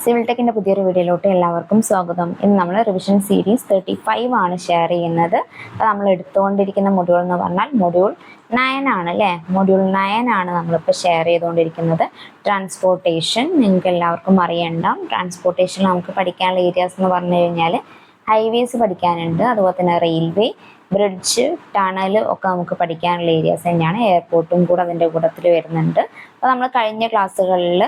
Civil ടെക്കിൻ്റെ പുതിയൊരു വീഡിയോയിലോട്ട് എല്ലാവർക്കും സ്വാഗതം. ഇന്ന് നമ്മൾ റിവിഷൻ സീരീസ് 35 ആണ് ഷെയർ ചെയ്യുന്നത്. അപ്പോൾ നമ്മൾ എടുത്തുകൊണ്ടിരിക്കുന്ന മൊഡ്യൂൾ എന്ന് പറഞ്ഞാൽ മൊഡ്യൂൾ 9 ആണ് അല്ലേ. മൊഡ്യൂൾ 9 ആണ് നമ്മളിപ്പോൾ ഷെയർ ചെയ്തുകൊണ്ടിരിക്കുന്നത്. ട്രാൻസ്പോർട്ടേഷൻ നിങ്ങൾക്ക് എല്ലാവർക്കും അറിയണ്ടാം. ട്രാൻസ്പോർട്ടേഷനിൽ നമുക്ക് പഠിക്കാനുള്ള ഏരിയാസ് എന്ന് പറഞ്ഞു കഴിഞ്ഞാൽ ഹൈവേസ് പഠിക്കാനുണ്ട്, അതുപോലെ തന്നെ റെയിൽവേ, ബ്രിഡ്ജ്, ടണൽ ഒക്കെ നമുക്ക് പഠിക്കാനുള്ള ഏരിയാസ് തന്നെയാണ്. എയർപോർട്ടും കൂടെ അതിൻ്റെ കൂട്ടത്തിൽ വരുന്നുണ്ട്. അപ്പോൾ നമ്മൾ കഴിഞ്ഞ ക്ലാസ്സുകളിൽ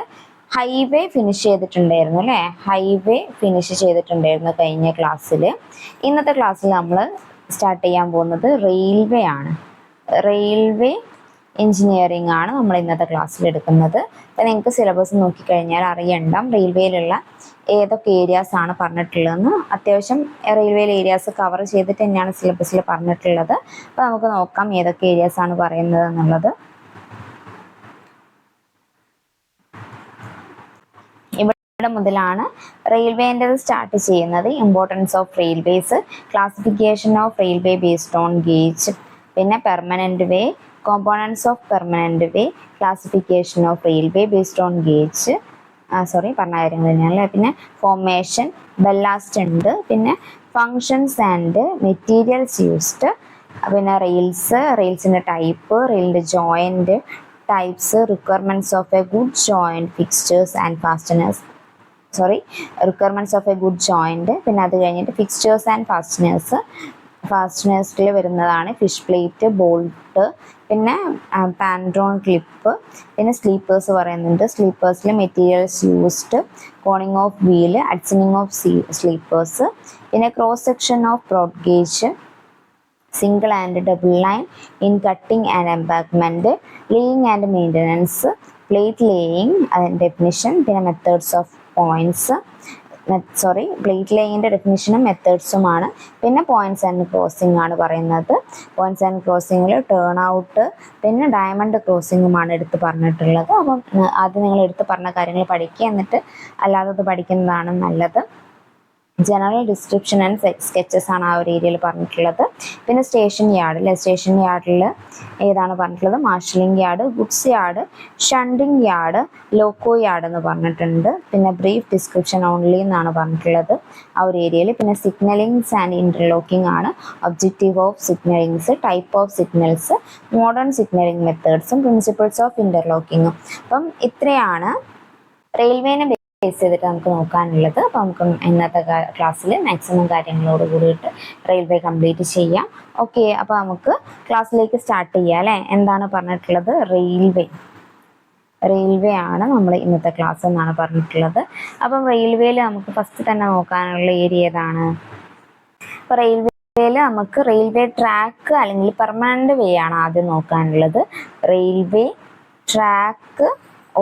ഹൈവേ ഫിനിഷ് ചെയ്തിട്ടുണ്ടായിരുന്നു അല്ലേ. ഹൈവേ ഫിനിഷ് ചെയ്തിട്ടുണ്ടായിരുന്നു കഴിഞ്ഞ ക്ലാസ്സിൽ. ഇന്നത്തെ ക്ലാസ്സിൽ നമ്മൾ സ്റ്റാർട്ട് ചെയ്യാൻ പോകുന്നത് റെയിൽവേ ആണ്. റെയിൽവേ എഞ്ചിനീയറിംഗ് ആണ് നമ്മൾ ഇന്നത്തെ ക്ലാസ്സിൽ എടുക്കുന്നത്. അപ്പം നിങ്ങൾക്ക് സിലബസ് നോക്കിക്കഴിഞ്ഞാൽ അറിയണ്ടാം റെയിൽവേയിലുള്ള ഏതൊക്കെ ഏരിയാസ് ആണ് പറഞ്ഞിട്ടുള്ളതെന്ന്. അത്യാവശ്യം റെയിൽവേയിലെ ഏരിയാസ് കവർ ചെയ്തിട്ട് തന്നെയാണ് സിലബസിൽ പറഞ്ഞിട്ടുള്ളത്. അപ്പോൾ നമുക്ക് നോക്കാം ഏതൊക്കെ ഏരിയാസ് ആണ് പറയുന്നത് എന്നുള്ളത്. മുതലാണ് റെയിൽവേൻ്റെ സ്റ്റാർട്ട് ചെയ്യുന്നത്. Importance of railways, classification of railway based on gauge, പിന്നെ permanent way, components of permanent way, classification of railway based on gauge, പറഞ്ഞ കാര്യങ്ങൾ തന്നെയല്ലേ. പിന്നെ ഫോർമേഷൻ, ബെല്ലാസ്റ്റ് ഉണ്ട്, പിന്നെ ഫങ്ഷൻസ് ആൻഡ് മെറ്റീരിയൽസ് യൂസ്ഡ്, പിന്നെ റെയിൽസിൻ്റെ ടൈപ്പ്, റെയിലിൻ്റെ joint types, requirements of a good joint, fixtures and fasteners, requirements of a good joint. പിന്നെ അത് കഴിഞ്ഞിട്ട് ഫിക്സ്റ്റേഴ്സ് ആൻഡ് ഫാസ്റ്റനേഴ്സിൽ വരുന്നതാണ് ഫിഷ് പ്ലേറ്റ്, ബോൾട്ട്, പിന്നെ പാൻഡ്രോൺ ക്ലിപ്പ്, പിന്നെ സ്ലീപ്പേഴ്സ് പറയുന്നുണ്ട്. സ്ലീപ്പേഴ്സിൽ materials used, coning of wheel, adzing of sleepers, പിന്നെ cross section of broad gauge, single and double line in cutting and embankment, laying and maintenance, plate laying അതിൻ്റെ definition, പിന്നെ methods of plate ലേയിങ്ങിൻ്റെ ഡെഫിനിഷനും മെത്തേഡ്സുമാണ്. പിന്നെ points and crossing ആണ് പറയുന്നത്. Points and ക്രോസിങ്ങിൽ ടേൺ ഔട്ട്, പിന്നെ ഡയമണ്ട് ക്രോസിങ്ങുമാണ് എടുത്ത് പറഞ്ഞിട്ടുള്ളത്. അപ്പം ആദ്യം നിങ്ങൾ എടുത്ത് പറഞ്ഞ കാര്യങ്ങൾ പഠിക്കുക, എന്നിട്ട് അല്ലാതെ പഠിക്കുന്നതാണ് നല്ലത്. ജനറൽ ഡിസ്ക്രിപ്ഷൻ ആൻഡ് സ്കെച്ചസ് ആണ് ആ ഒരു ഏരിയയിൽ പറഞ്ഞിട്ടുള്ളത്. പിന്നെ സ്റ്റേഷൻ യാർഡ് സ്റ്റേഷൻ യാർഡിൽ ഏതാണ് പറഞ്ഞിട്ടുള്ളത്? Marshalling yard, goods yard, shunting yard, loco yard എന്ന് പറഞ്ഞിട്ടുണ്ട്. പിന്നെ ബ്രീഫ് ഡിസ്ക്രിപ്ഷൻ ഓൺലി എന്നാണ് പറഞ്ഞിട്ടുള്ളത് ആ ഒരു ഏരിയയിൽ. പിന്നെ സിഗ്നലിങ്സ് ആൻഡ് ഇൻ്റർലോക്കിംഗ് ആണ്. Objective of signalings, type of signals, modern signaling മെത്തേഡ്സും, പ്രിൻസിപ്പിൾസ് ഓഫ് ഇൻ്റർലോക്കിങ്ങും. അപ്പം ഇത്രയാണ് റെയിൽവേനെ ബേസ് ചെയ്തിട്ട് നമുക്ക് നോക്കാനുള്ളത്. അപ്പോൾ നമുക്ക് ഇന്നത്തെ ക്ലാസ്സിൽ മാക്സിമം കാര്യങ്ങളോട് കൂടിയിട്ട് റെയിൽവേ കംപ്ലീറ്റ് ചെയ്യാം. ഓക്കെ, അപ്പോൾ നമുക്ക് ക്ലാസ്സിലേക്ക് സ്റ്റാർട്ട് ചെയ്യാം അല്ലേ. എന്താണ് പറഞ്ഞിട്ടുള്ളത്? റെയിൽവേ ആണ് നമ്മൾ ഇന്നത്തെ ക്ലാസ് എന്നാണ് പറഞ്ഞിട്ടുള്ളത്. അപ്പം റെയിൽവേയിൽ നമുക്ക് ഫസ്റ്റ് തന്നെ നോക്കാനുള്ള ഏരിയ ഏതാണ്? അപ്പോൾ റെയിൽവേയിൽ നമുക്ക് റെയിൽവേ ട്രാക്ക് അല്ലെങ്കിൽ പെർമനന്റ് വേ ആണ് ആദ്യം നോക്കാനുള്ളത്. Railway track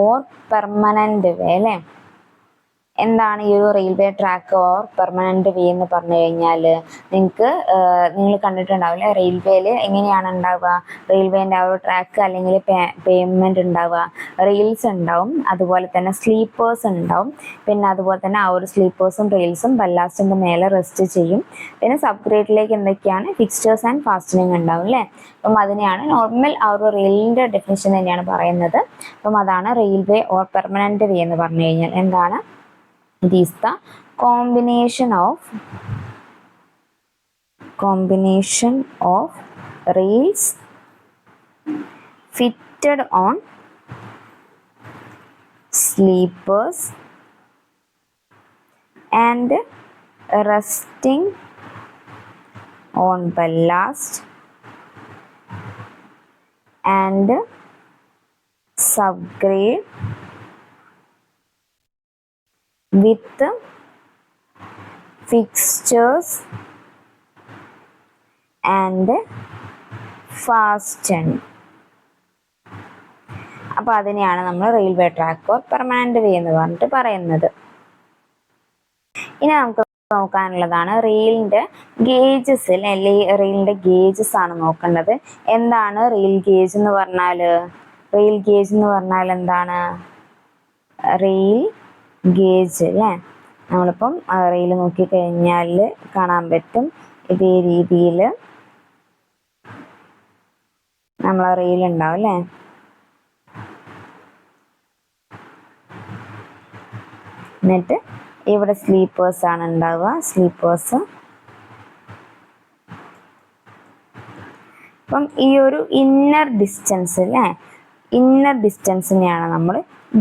or permanent way അല്ലേ. എന്താണ് ഈ ഒരു railway track or permanent way എന്ന് പറഞ്ഞു കഴിഞ്ഞാൽ, നിങ്ങൾ കണ്ടിട്ടുണ്ടാവില്ലേ റെയിൽവേയിൽ എങ്ങനെയാണ് ഉണ്ടാവുക? റെയിൽവേൻ്റെ ആ ഒരു ട്രാക്ക് അല്ലെങ്കിൽ പേയ്മെന്റ് ഉണ്ടാവുക, റെയിൽസ് ഉണ്ടാവും, അതുപോലെ തന്നെ സ്ലീപ്പേഴ്സ് ഉണ്ടാവും. പിന്നെ അതുപോലെ തന്നെ ആ ഒരു സ്ലീപ്പേഴ്സും റെയിൽസും ബല്ലാസ്റ്റിൻ്റെ മേലെ റെസ്റ്റ് ചെയ്യും. പിന്നെ സബ് ഗ്രേഡിലേക്ക് എന്തൊക്കെയാണ്? ഫിക്സ്റ്റേഴ്സ് ആൻഡ് ഫാസ്റ്റനിങ് ഉണ്ടാവും അല്ലേ. അപ്പം അതിനെയാണ് നോർമൽ ആ ഒരു റെയിലിൻ്റെ ഡെഫിനിഷൻ തന്നെയാണ് പറയുന്നത്. അപ്പം അതാണ് റെയിൽവേ ഓർ പെർമനന്റ് വേ എന്ന് പറഞ്ഞു കഴിഞ്ഞാൽ എന്താണ്? It is the combination of rails fitted on sleepers and resting on ballast and subgrade with fixtures and fastened. അപ്പോൾ അതിനെയാണ് നമ്മൾ railway track or permanent way എന്ന് പറഞ്ഞിട്ട് പറയുന്നത്. ഇനി നമുക്ക് നോക്കാനുള്ളതാണ് റെയിലിൻ്റെ ഗേജസ് അല്ലേ. റെയിലിൻ്റെ ഗേജസ് ആണ് നോക്കേണ്ടത്. എന്താണ് റെയിൽ ഗേജ് എന്ന് പറഞ്ഞാൽ? റെയിൽ ഗേജ് എന്ന് പറഞ്ഞാൽ എന്താണ്? റെയിൽ ഗേജ് അല്ലേ. നമ്മളിപ്പം റെയിൽ നോക്കിക്കഴിഞ്ഞാൽ കാണാൻ പറ്റും ഇതേ രീതിയിൽ നമ്മൾ റെയിൽ ഉണ്ടാവും അല്ലേ. എന്നിട്ട് ഇവിടെ സ്ലീപ്പേഴ്സ് ആണ് ഉണ്ടാവുക, സ്ലീപ്പേഴ്സ്. അപ്പം ഈ ഒരു ഇന്നർ ഡിസ്റ്റൻസ് അല്ലേ, ഇന്നർ ഡിസ്റ്റൻസിനെയാണ് നമ്മൾ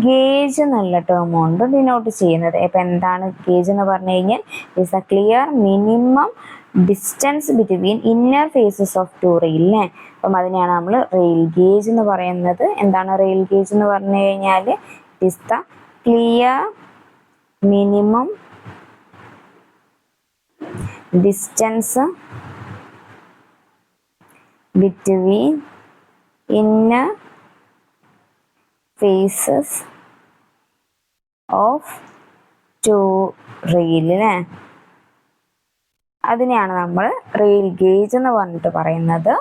ഗേജ് എന്നുള്ള ടേം കൊണ്ട് ഡിനോട്ട് ചെയ്യുന്നത്. ഇപ്പം എന്താണ് ഗേജ് എന്ന് പറഞ്ഞു കഴിഞ്ഞാൽ is a clear minimum distance between inner faces of two rail അല്ലേ. അപ്പം അതിനെയാണ് നമ്മൾ റെയിൽ ഗേജ് എന്ന് പറയുന്നത്. എന്താണ് റെയിൽ ഗേജ് എന്ന് പറഞ്ഞു കഴിഞ്ഞാൽ is the clear minimum distance between inner faces of two rail അല്ലേ. അതിനെയാണ് നമ്മൾ റെയിൽ ഗേജ് എന്ന് പറഞ്ഞിട്ട് പറയുന്നത്.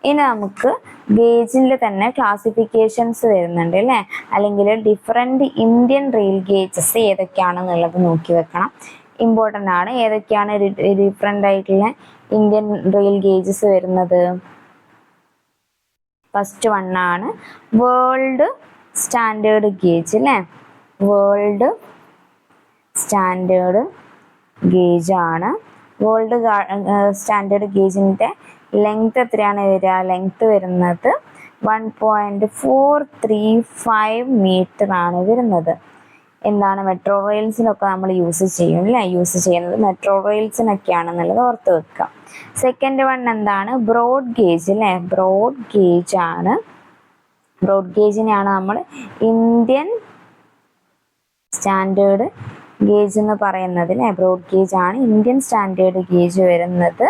ഇനി നമുക്ക് ഗേജിൽ തന്നെ ക്ലാസിഫിക്കേഷൻസ് വരുന്നുണ്ട് അല്ലേ, അല്ലെങ്കിൽ ഡിഫറെൻറ്റ് ഇന്ത്യൻ റെയിൽ ഗേജസ് ഏതൊക്കെയാണെന്നുള്ളത് നോക്കി വെക്കണം, ഇമ്പോർട്ടൻ്റ് ആണ്. ഏതൊക്കെയാണ് ഡിഫറെൻ്റ് ആയിട്ടുള്ള ഇന്ത്യൻ റെയിൽ ഗേജസ് വരുന്നത്? ഫസ്റ്റ് വൺ ആണ് വേൾഡ് സ്റ്റാൻഡേർഡ് ഗേജ് അല്ലേ. വേൾഡ് സ്റ്റാൻഡേർഡ് ഗേജ് ആണ്. വേൾഡ് സ്റ്റാൻഡേർഡ് ഗേജിൻ്റെ ലെങ്ത് എത്രയാണ് വരിക? ലെങ്ത് വരുന്നത് 1.435 മീറ്റർ ആണ് വരുന്നത്. എന്താണ് മെട്രോ റെയിൽസിനൊക്കെ നമ്മൾ യൂസ് ചെയ്യും അല്ലേ, യൂസ് ചെയ്യുന്നത് മെട്രോ റെയിൽസിനൊക്കെയാണെന്നുള്ളത് ഓർത്ത് വെക്കുക. സെക്കൻഡ് വൺ എന്താണ്? ബ്രോഡ് ഗേജ് അല്ലേ. ബ്രോഡ് ഗേജ് ആണ്. ബ്രോഡ് ഗേജിനെയാണ് നമ്മൾ ഇന്ത്യൻ സ്റ്റാൻഡേർഡ് ഗേജ് എന്ന് പറയുന്നത് അല്ലേ. ബ്രോഡ് ഗേജ് ആണ് ഇന്ത്യൻ സ്റ്റാൻഡേർഡ് ഗേജ് വരുന്നത്.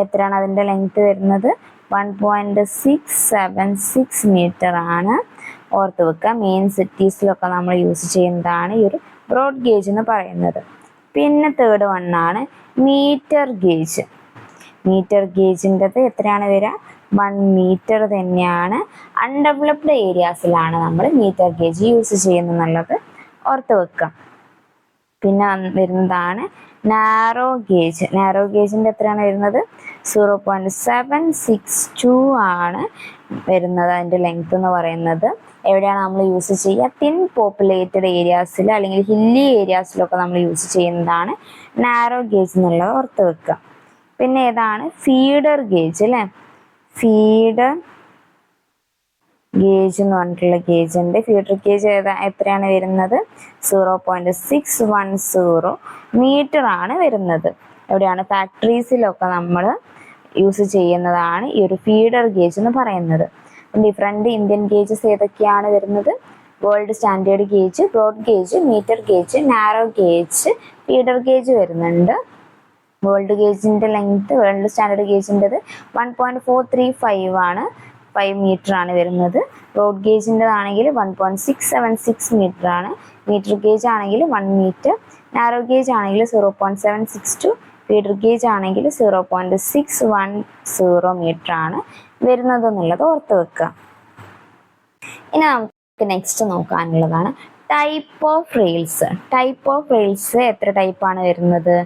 എത്രയാണ് അതിൻ്റെ ലെങ്ത് വരുന്നത്? 1.676 മീറ്റർ ആണ്. ഓർത്ത് വെക്കുക. മെയിൻ സിറ്റീസിലൊക്കെ നമ്മൾ യൂസ് ചെയ്യുന്നതാണ് ഈ ഒരു ബ്രോഡ് ഗേജ് എന്ന് പറയുന്നത്. പിന്നെ തേർഡ് വൺ ആണ് മീറ്റർ ഗേജ്. മീറ്റർ ഗേജിൻ്റെത് എത്രയാണ് വരിക? 1 മീറ്റർ തന്നെയാണ്. അൺഡെവലപ്ഡ് ഏരിയാസിലാണ് നമ്മൾ മീറ്റർ ഗേജ് യൂസ് ചെയ്യുന്നത്, ഓർത്ത് വെക്കുക. പിന്നെ വരുന്നതാണ് നാരോ ഗേജ്. നാരോ ഗേജിൻ്റെ എത്രയാണ് വരുന്നത്? 0.762 ആണ് വരുന്നത് അതിൻ്റെ ലെങ്ത് എന്ന് പറയുന്നത്. എവിടെയാണ് നമ്മൾ യൂസ് ചെയ്യുക? തിൻ പോപ്പുലേറ്റഡ് ഏരിയാസിൽ അല്ലെങ്കിൽ ഹില്ലി ഏരിയാസിലൊക്കെ നമ്മൾ യൂസ് ചെയ്യുന്നതാണ് നാരോ ഗേജ് എന്നുള്ളത് ഓർത്ത് വെക്കുക. പിന്നെ ഏതാണ്? ഫീഡർ ഗേജ് അല്ലേ. ഫീഡർ ഗേജ് എന്ന് പറഞ്ഞിട്ടുള്ള ഗേജ് ഉണ്ട്. ഫീഡർ ഗേജ് എത്രയാണ് വരുന്നത്? 0.610 മീറ്റർ ആണ് വരുന്നത്. എവിടെയാണ്? ഫാക്ടറീസിലൊക്കെ നമ്മൾ യൂസ് ചെയ്യുന്നതാണ് ഈ ഒരു ഫീഡർ ഗേജ് എന്ന് പറയുന്നത്. ഡിഫറെൻറ്റ് ഇന്ത്യൻ ഗേജസ് ഏതൊക്കെയാണ് വരുന്നത്? World standard gauge, broad gauge, metre gauge, narrow gauge, feeder gauge വരുന്നുണ്ട്. വേൾഡ് ഗേജിൻ്റെ ലെങ്ത്, വേൾഡ് സ്റ്റാൻഡേർഡ് ഗേജിൻ്റെത് 1.435 ആണ്, 5 മീറ്റർ ആണ് വരുന്നത്. ബ്രോഡ് ഗേജിൻ്റെതാണെങ്കിൽ 1.676 മീറ്റർ ആണ്. മീറ്റർ ഗേജ് ആണെങ്കിൽ 1 മീറ്റർ. നാരോ ഗേജ് ആണെങ്കിൽ 0.762. ഫീഡർ ഗേജ് ആണെങ്കിൽ 0.610 മീറ്റർ ആണ് വരുന്നത് എന്നുള്ളത് ഓർത്ത് വെക്കുക. ഇനി നമുക്ക് നെക്സ്റ്റ് നോക്കാനുള്ളതാണ് type of rails. Type of rails എത്ര ടൈപ്പാണ് വരുന്നത്?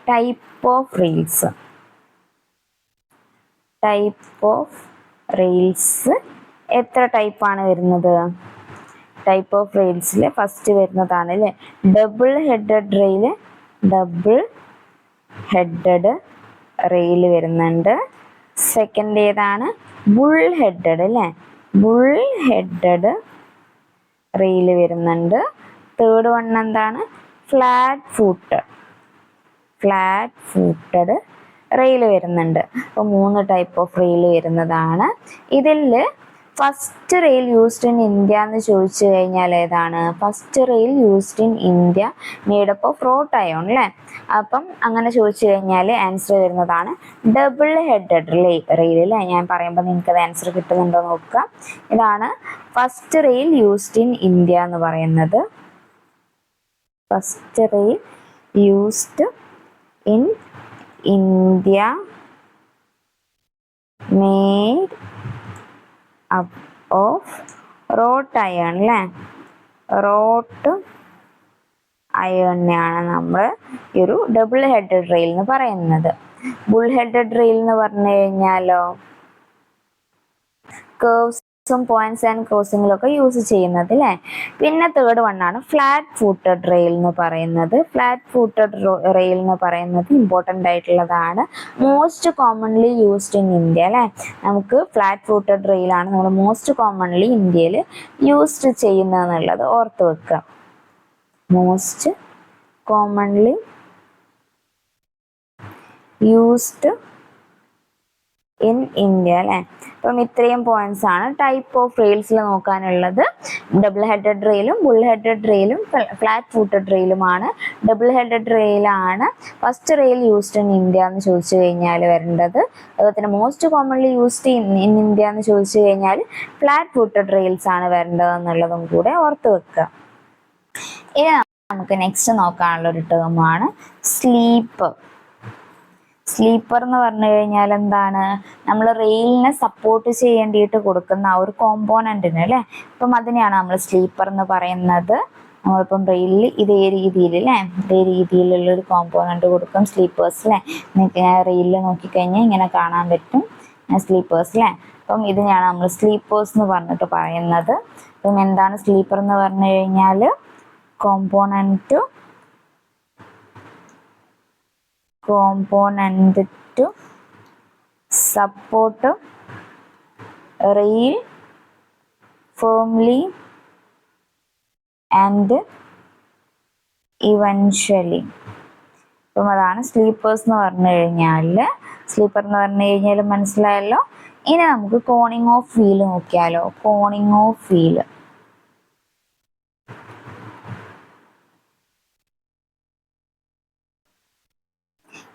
Type of rails, type of rails എത്ര ടൈപ്പാണ് വരുന്നത്? ടൈപ്പ് ഓഫ് റെയിൽസിൽ ഫസ്റ്റ് വരുന്നതാണ് അല്ലേ double headed rail. Double headed rail വരുന്നുണ്ട്. സെക്കൻഡ് ഏതാണ്? ബുൾ ഹെഡഡ് അല്ലേ. ബുൾ ഹെഡഡ് റെയിൽ വരുന്നുണ്ട്. തേർഡ് വൺ എന്താണ്? Flat footed. Flat footed rail വരുന്നുണ്ട്. അപ്പോൾ 3 ടൈപ്പ് ഓഫ് റെയിൽ വരുന്നതാണ്. ഇതിൽ first rail used in India എന്ന് ചോദിച്ചു കഴിഞ്ഞാൽ ഏതാണ്? First rail used in India made up of wrought iron അല്ലേ. അപ്പം അങ്ങനെ ചോദിച്ചു കഴിഞ്ഞാൽ ആൻസർ വരുന്നതാണ് ഡബിൾ ഹെഡഡ് റെയിൽ അല്ലേ. ഞാൻ പറയുമ്പോൾ നിങ്ങൾക്ക് അത് ആൻസർ കിട്ടുന്നുണ്ടോ നോക്കുക. ഇതാണ് first rail used in India എന്ന് പറയുന്നത്. First rail used in India made up of wrought iron അല്ലേ. റോട്ട് അയണിനെയാണ് നമ്മൾ ഈ ഒരു ഡബിൾ ഹെഡഡ് റെയിൽ എന്ന് പറയുന്നത്. ബുൾ ഹെഡഡ് റെയിൽ എന്ന് പറഞ്ഞു കഴിഞ്ഞാലോ കർവ്സ് പോയിന്റ്സ് ആൻഡ് ക്രോസിങ്ങിലൊക്കെ യൂസ് ചെയ്യുന്നത് അല്ലേ. പിന്നെ തേർഡ് വൺ ആണ് ഫ്ലാറ്റ് ഫൂട്ടഡ് റെയിൽ എന്ന് പറയുന്നത്. ഫ്ലാറ്റ് ഫൂട്ടഡ് റെയിൽ എന്ന് പറയുന്നത് ഇമ്പോർട്ടൻ്റ് ആയിട്ടുള്ളതാണ്. Most commonly used in India അല്ലേ. നമുക്ക് ഫ്ലാറ്റ് ഫൂട്ടഡ് റെയിലാണ് നമ്മൾ മോസ്റ്റ് കോമൺലി ഇന്ത്യയിൽ യൂസ്ഡ് ചെയ്യുന്നത് എന്നുള്ളത് ഓർത്ത് വെക്കുക. Most commonly used in India അല്ലേ. അപ്പം ഇത്രയും പോയിന്റ്സ് ആണ് ടൈപ്പ് ഓഫ് റെയിൽസിൽ നോക്കാനുള്ളത്. ഡബിൾ ഹെഡഡ് റെയിലും ബുൾ ഹെഡഡ് റെയിലും ഫ്ലാറ്റ് ഫൂട്ടഡ് റെയിലുമാണ്. ഡബിൾ ഹെഡഡ് റെയിലാണ് first rail used in India എന്ന് ചോദിച്ചു കഴിഞ്ഞാൽ വരേണ്ടത്. അതുപോലെ തന്നെ most commonly used in India എന്ന് ചോദിച്ചു കഴിഞ്ഞാൽ ഫ്ലാറ്റ് ഫൂട്ടഡ് റെയിൽസ് ആണ് വരേണ്ടത് എന്നുള്ളതും കൂടെ ഓർത്ത് വെക്കുക. ഇനി നമുക്ക് നെക്സ്റ്റ് നോക്കാനുള്ള ഒരു ടേമാണ് സ്ലീപ്പ്. സ്ലീപ്പർ എന്ന് പറഞ്ഞു കഴിഞ്ഞാൽ എന്താണ്, നമ്മൾ റെയിലിനെ സപ്പോർട്ട് ചെയ്യേണ്ടിയിട്ട് കൊടുക്കുന്ന ആ ഒരു കോമ്പോണന്റിന് അല്ലേ. അപ്പം അതിനെയാണ് നമ്മൾ സ്ലീപ്പർ എന്ന് പറയുന്നത്. നമ്മളിപ്പം റെയിലിൽ ഇതേ രീതിയിൽ അല്ലേ, ഇതേ രീതിയിലുള്ള ഒരു കോമ്പോണന്റ് കൊടുക്കും സ്ലീപ്പേഴ്സ് അല്ലേ. റെയിലിൽ നോക്കിക്കഴിഞ്ഞാൽ ഇങ്ങനെ കാണാൻ പറ്റും സ്ലീപ്പേഴ്സ് അല്ലേ. അപ്പം ഇതിനെയാണ് നമ്മൾ സ്ലീപ്പേഴ്സ് എന്ന് പറഞ്ഞിട്ട് പറയുന്നത്. അപ്പം എന്താണ് സ്ലീപ്പർ എന്ന് പറഞ്ഞു കഴിഞ്ഞാൽ component to support rail firmly and eventually. അപ്പം അതാണ് സ്ലീപ്പേഴ്സ് എന്ന് പറഞ്ഞു കഴിഞ്ഞാൽ. സ്ലീപ്പർ എന്ന് പറഞ്ഞു കഴിഞ്ഞാൽ മനസ്സിലായല്ലോ. ഇനി നമുക്ക് കോണിങ് ഓഫ് വീൽ നോക്കിയാലോ. കോണിങ് ഓഫ് വീൽ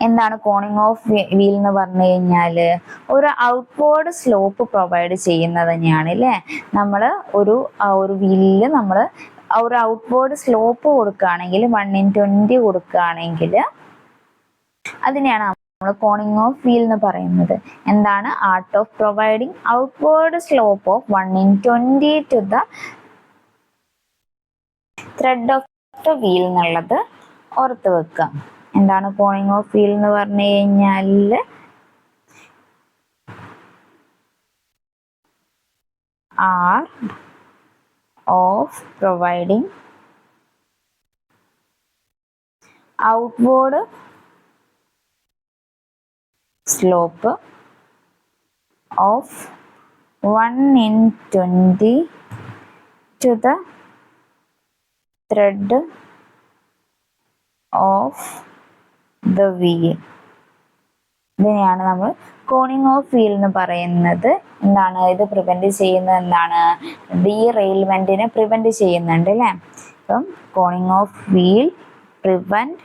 എന്താണ് കോണിങ് ഓഫ് വീൽ എന്ന് പറഞ്ഞു കഴിഞ്ഞാൽ ഒരു ഔട്ട്വേർഡ് സ്ലോപ്പ് പ്രൊവൈഡ് ചെയ്യുന്നത് തന്നെയാണ് അല്ലേ. നമ്മൾ ഒരു വീലിൽ നമ്മൾ ഒരു ഔട്ട്വേർഡ് സ്ലോപ്പ് കൊടുക്കുകയാണെങ്കിൽ 1/20 കൊടുക്കുകയാണെങ്കിൽ അതിനെയാണ് നമ്മൾ കോണിങ് ഓഫ് വീൽ എന്ന് പറയുന്നത്. എന്താണ് art of providing outward slope of 1/20 to the tread of the wheel എന്നുള്ളത് ഓർത്ത് വെക്കുക. എന്താണ് കോണിങ് ഓഫ് വീൽ എന്ന് പറഞ്ഞു കഴിഞ്ഞാൽ art of providing outward slope of 1/20 to the tread of the wheel. ഇതിനെയാണ് നമ്മൾ കോണിങ് ഓഫ് വീൽ എന്ന് പറയുന്നത്. എന്താണ് ഇത് പ്രിവെന്റ് ചെയ്യുന്നത്, എന്താണ് ഡീറെയിൽമെന്റിനെ പ്രിവെന്റ് ചെയ്യുന്നുണ്ട് അല്ലേ. അപ്പം coning of wheel prevent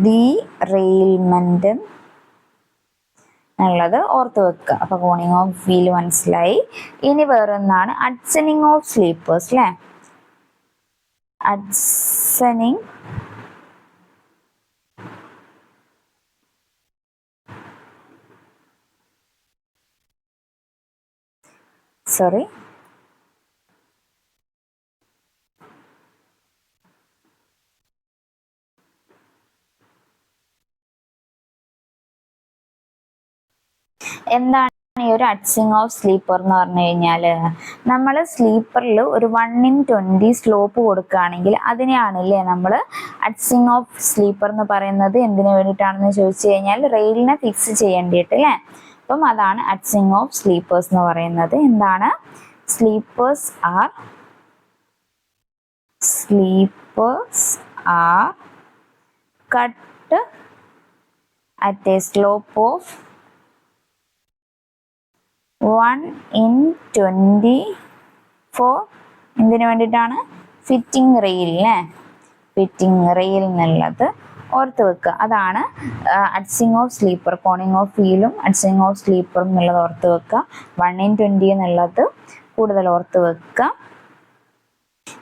derailment എന്നുള്ളത് ഓർത്ത് വെക്കുക. അപ്പൊ കോണിങ് ഓഫ് വീൽ മനസ്സിലായി. ഇനി വേറൊന്നാണ് അഡ്സനിങ് ഓഫ് സ്ലീപ്പേഴ്സ് അല്ലേ. adjoining sorry എന്താണ് ഈ ഒരു അഡ്സിങ് ഓഫ് സ്ലീപ്പർ എന്ന് പറഞ്ഞു കഴിഞ്ഞാൽ നമ്മൾ സ്ലീപ്പറിൽ ഒരു 1/20 സ്ലോപ്പ് കൊടുക്കുകയാണെങ്കിൽ അതിനെയാണല്ലേ നമ്മൾ അഡ്സിങ് ഓഫ് സ്ലീപ്പർ എന്ന് പറയുന്നത്. എന്തിനു വേണ്ടിയിട്ടാണെന്ന് ചോദിച്ചു കഴിഞ്ഞാൽ റെയിലിനെ ഫിക്സ് ചെയ്യേണ്ടിയിട്ട് അല്ലേ. അപ്പം അതാണ് അഡ്സിങ് ഓഫ് സ്ലീപ്പേഴ്സ് എന്ന് പറയുന്നത്. എന്താണ് sleepers are cut at a slope of 1/20 for എന്തിനു വേണ്ടിയിട്ടാണ് ഫിറ്റിംഗ് റെയിൽ അല്ലേ. ഫിറ്റിംഗ് റെയിൽ എന്നുള്ളത് ഓർത്ത് വെക്കുക. അതാണ് adzing of sleeper. Coning of വീലും അഡ്സിങ് ഓഫ് സ്ലീപ്പറും എന്നുള്ളത് ഓർത്ത് വെക്കുക. 1/20 എന്നുള്ളത് കൂടുതൽ ഓർത്ത് വെക്കുക.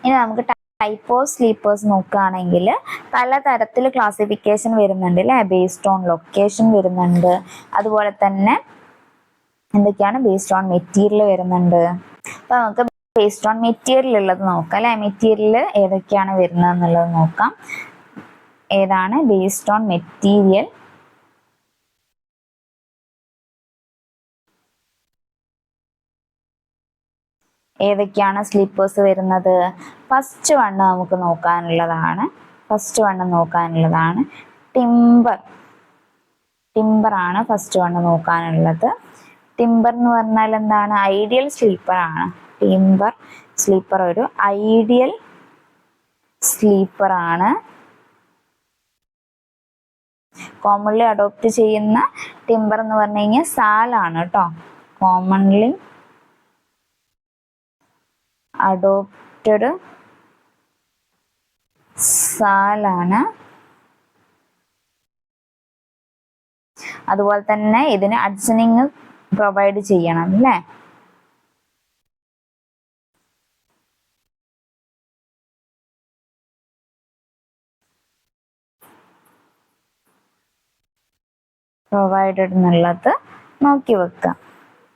ഇനി നമുക്ക് ടൈപ്പ് ഓഫ് സ്ലീപ്പേഴ്സ് നോക്കുകയാണെങ്കിൽ പലതരത്തിൽ ക്ലാസിഫിക്കേഷൻ വരുന്നുണ്ട് അല്ലേ. ബേസ്ഡ് ഓൺ ലൊക്കേഷൻ വരുന്നുണ്ട്. അതുപോലെ തന്നെ എന്തൊക്കെയാണ് ബേസ്ഡ് ഓൺ മെറ്റീരിയൽ വരുന്നുണ്ട്. അപ്പൊ നമുക്ക് ബേസ്ഡ് ഓൺ മെറ്റീരിയൽ ഉള്ളത് നോക്കാം അല്ലെ. മെറ്റീരിയൽ ഏതൊക്കെയാണ് വരുന്നത് എന്നുള്ളത് നോക്കാം. ഏതാണ് ബേസ്ഡ് ഓൺ മെറ്റീരിയൽ? ഏതൊക്കെയാണ് സ്ലീപ്പേഴ്സ് വരുന്നത്? ഫസ്റ്റ് വൺ നമുക്ക് നോക്കാനുള്ളതാണ്. ടിംബർ. ആണ് ഫസ്റ്റ് വൺ നോക്കാനുള്ളത്. ടിംബർ എന്ന് പറഞ്ഞാൽ എന്താണ്? ഐഡിയൽ സ്ലീപ്പർ ആണ്. ടിംബർ സ്ലീപ്പർ ഒരു ഐഡിയൽ സ്ലീപ്പർ ആണ്. കോമൺലി അഡോപ്റ്റ് ചെയ്യുന്ന ടിംബർ എന്ന് പറഞ്ഞു കഴിഞ്ഞാൽ സാലാണ് കേട്ടോ. കോമൺലി അഡോപ്റ്റഡ് സാലാണ്. അതുപോലെ തന്നെ ഇതിന് അഡ്ജനിങ് പ്രൊവൈഡ് ചെയ്യണം അല്ലേ? പ്രൊവൈഡഡ് എന്നുള്ളത് നോക്കി വെക്കാം.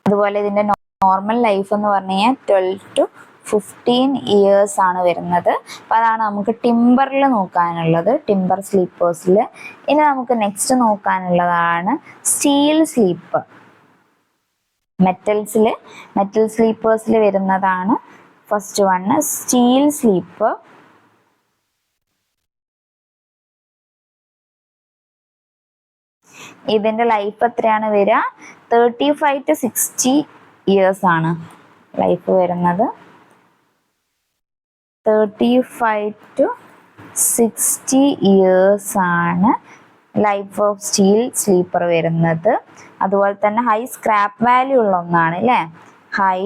അതുപോലെ ഇതിന്റെ നോർമൽ ലൈഫ് എന്ന് പറഞ്ഞു കഴിഞ്ഞാൽ 12 to 15 years ആണ് വരുന്നത്. അപ്പൊ അതാണ് നമുക്ക് ടിംബറിൽ നോക്കാനുള്ളത്, ടിംബർ സ്ലീപ്പേഴ്സിൽ. ഇനി നമുക്ക് നെക്സ്റ്റ് നോക്കാനുള്ളതാണ് സ്റ്റീൽ സ്ലീപ്പർ. മെറ്റൽ സ്ലീപ്പേഴ്സിൽ വരുന്നതാണ് ഫസ്റ്റ് വൺ സ്റ്റീൽ സ്ലീപ്പർ. ഇതിന്റെ ലൈഫ് എത്രയാണ് വരിക? 35 to 60 years ആണ് ലൈഫ് വരുന്നത്. 35 to 60 years ആണ് ലൈഫ് ഓഫ് സ്റ്റീൽ സ്ലീപ്പർ വരുന്നത്. അതുപോലെ തന്നെ ഹൈ സ്ക്രാപ്പ് വാല്യൂ ഉള്ള ഒന്നാണ് അല്ലേ? ഹൈ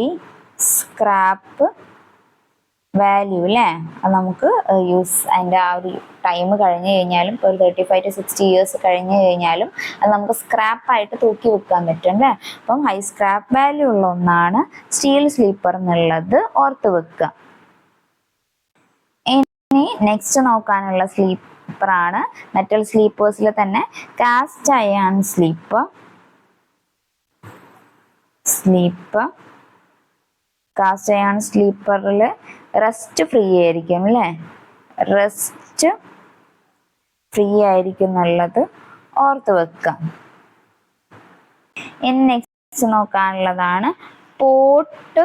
സ്ക്രാപ്പ് വാല്യൂ അല്ലേ? അത് നമുക്ക് അതിൻ്റെ ആ ഒരു ടൈം കഴിഞ്ഞ് കഴിഞ്ഞാലും ഒരു 35 to 60 years കഴിഞ്ഞ് കഴിഞ്ഞാലും അത് നമുക്ക് സ്ക്രാപ്പായിട്ട് തൂക്കി വെക്കാൻ പറ്റും അല്ലേ? അപ്പം ഹൈ സ്ക്രാപ്പ് വാല്യൂ ഉള്ള ഒന്നാണ് സ്റ്റീൽ സ്ലീപ്പർ എന്നുള്ളത് ഓർത്ത് വെക്കുക. ഇനി നെക്സ്റ്റ് നോക്കാനുള്ള സ്ലീപ്പറാണ് മെറ്റൽ സ്ലീപ്പേഴ്സിൽ തന്നെ cast iron sleeper. Cast iron സ്ലീപ്പറിൽ റെസ്റ്റ് ഫ്രീ ആയിരിക്കും അല്ലേ? റെസ്റ്റ് ഫ്രീ ആയിരിക്കും എന്നുള്ളത് ഓർത്ത് വെക്കാം. ഇനി നെക്സ്റ്റ് നോക്കാനുള്ളതാണ് പോട്ട്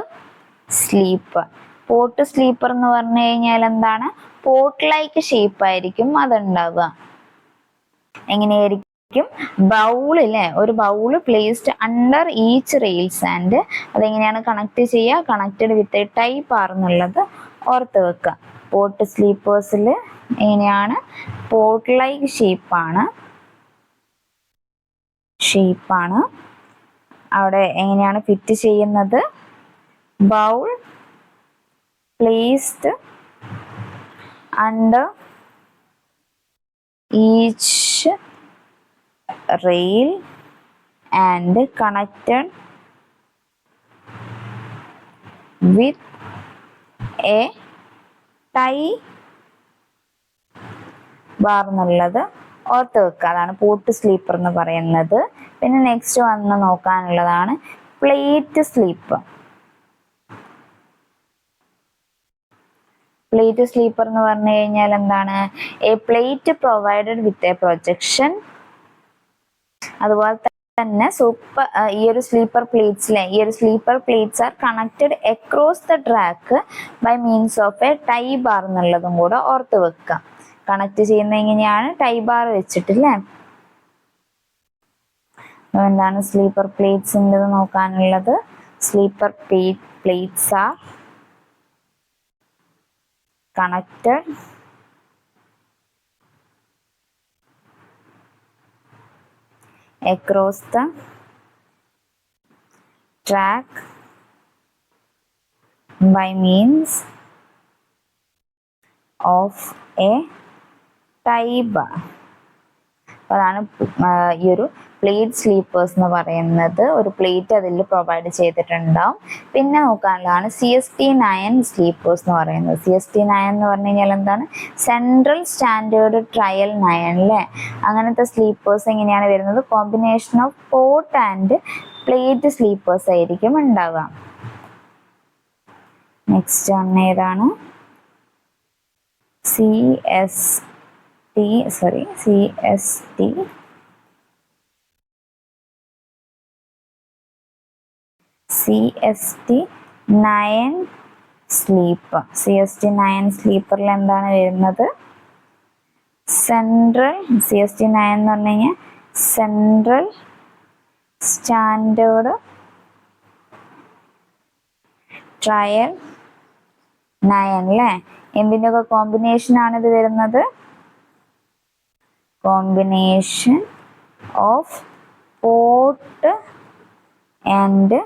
സ്ലീപ്പർ. പോട്ട് സ്ലീപ്പർ എന്ന് പറഞ്ഞു കഴിഞ്ഞാൽ എന്താണ്? പോട്ട് ലൈക്ക് ഷേപ്പ് ആയിരിക്കും അതുണ്ടാവുക. എങ്ങനെയായിരിക്കും? ബൗൾ അല്ലേ? ഒരു bowl placed under each rails and അതെങ്ങനെയാണ് കണക്ട് ചെയ്യുക? Connected with a tie bar എന്നുള്ളത് ഓർത്ത് വെക്കുക. പോട്ട് സ്ലീപ്പേഴ്സിൽ എങ്ങനെയാണ്? പോട്ട് ലൈക്ക് ഷേപ്പാണ്. അവിടെ എങ്ങനെയാണ് ഫിറ്റ് ചെയ്യുന്നത്? Bowl placed under each rail and connected with a tie bar എന്നുള്ളത് ഓർത്ത് വെക്കുക. അതാണ് പോട്ട് സ്ലീപ്പർ എന്ന് പറയുന്നത്. പിന്നെ നെക്സ്റ്റ് വന്ന് നോക്കാനുള്ളതാണ് പ്ലേറ്റ് സ്ലീപ്പർ. പ്ലേറ്റ് സ്ലീപ്പർ എന്ന് പറഞ്ഞു കഴിഞ്ഞാൽ എന്താണ്? A plate provided with a projection. അതുപോലെ തന്നെ ഈ ഒരു sleeper plates are connected across the track by means of a tie bar എന്നുള്ളതും കൂടെ ഓർത്ത് വെക്കുക. കണക്ട് ചെയ്യുന്ന എങ്ങനെയാണ്? ടൈ ബാർ വെച്ചിട്ടില്ലേ? എന്താണ് സ്ലീപ്പർ പ്ലേറ്റ്സിൻ്റെ നോക്കാനുള്ളത്? Sleeper plates are connected across the track by means of a tie bar. അതാണ് ഈ ഒരു പ്ലേറ്റ് സ്ലീപ്പേഴ്സ് എന്ന് പറയുന്നത്. ഒരു പ്ലേറ്റ് അതിൽ പ്രൊവൈഡ് ചെയ്തിട്ടുണ്ടാവും. പിന്നെ നോക്കാനുള്ളതാണ് CST9 സ്ലീപ്പേഴ്സ് എന്ന് പറയുന്നത്. CST9 എന്ന് പറഞ്ഞു കഴിഞ്ഞാൽ എന്താണ്? സെൻട്രൽ സ്റ്റാൻഡേർഡ് ട്രയൽ 9 അല്ലേ? അങ്ങനത്തെ സ്ലീപ്പേഴ്സ് എങ്ങനെയാണ് വരുന്നത്? Combination of pot and plate sleepers ആയിരിക്കും ഉണ്ടാവുക. നെക്സ്റ്റ് ആണ് ഏതാണ്? CST nine sleeper. CST9 സ്ലീപ്പറിൽ എന്താണ് വരുന്നത്? സെൻട്രൽ CST9 എന്ന് പറഞ്ഞു കഴിഞ്ഞാൽ സെൻട്രൽ സ്റ്റാൻഡേർഡ് ട്രയൽ 9 അല്ലേ? എന്തിൻ്റെ ഒക്കെ കോമ്പിനേഷൻ ആണ് ഇത് വരുന്നത്? Combination of port and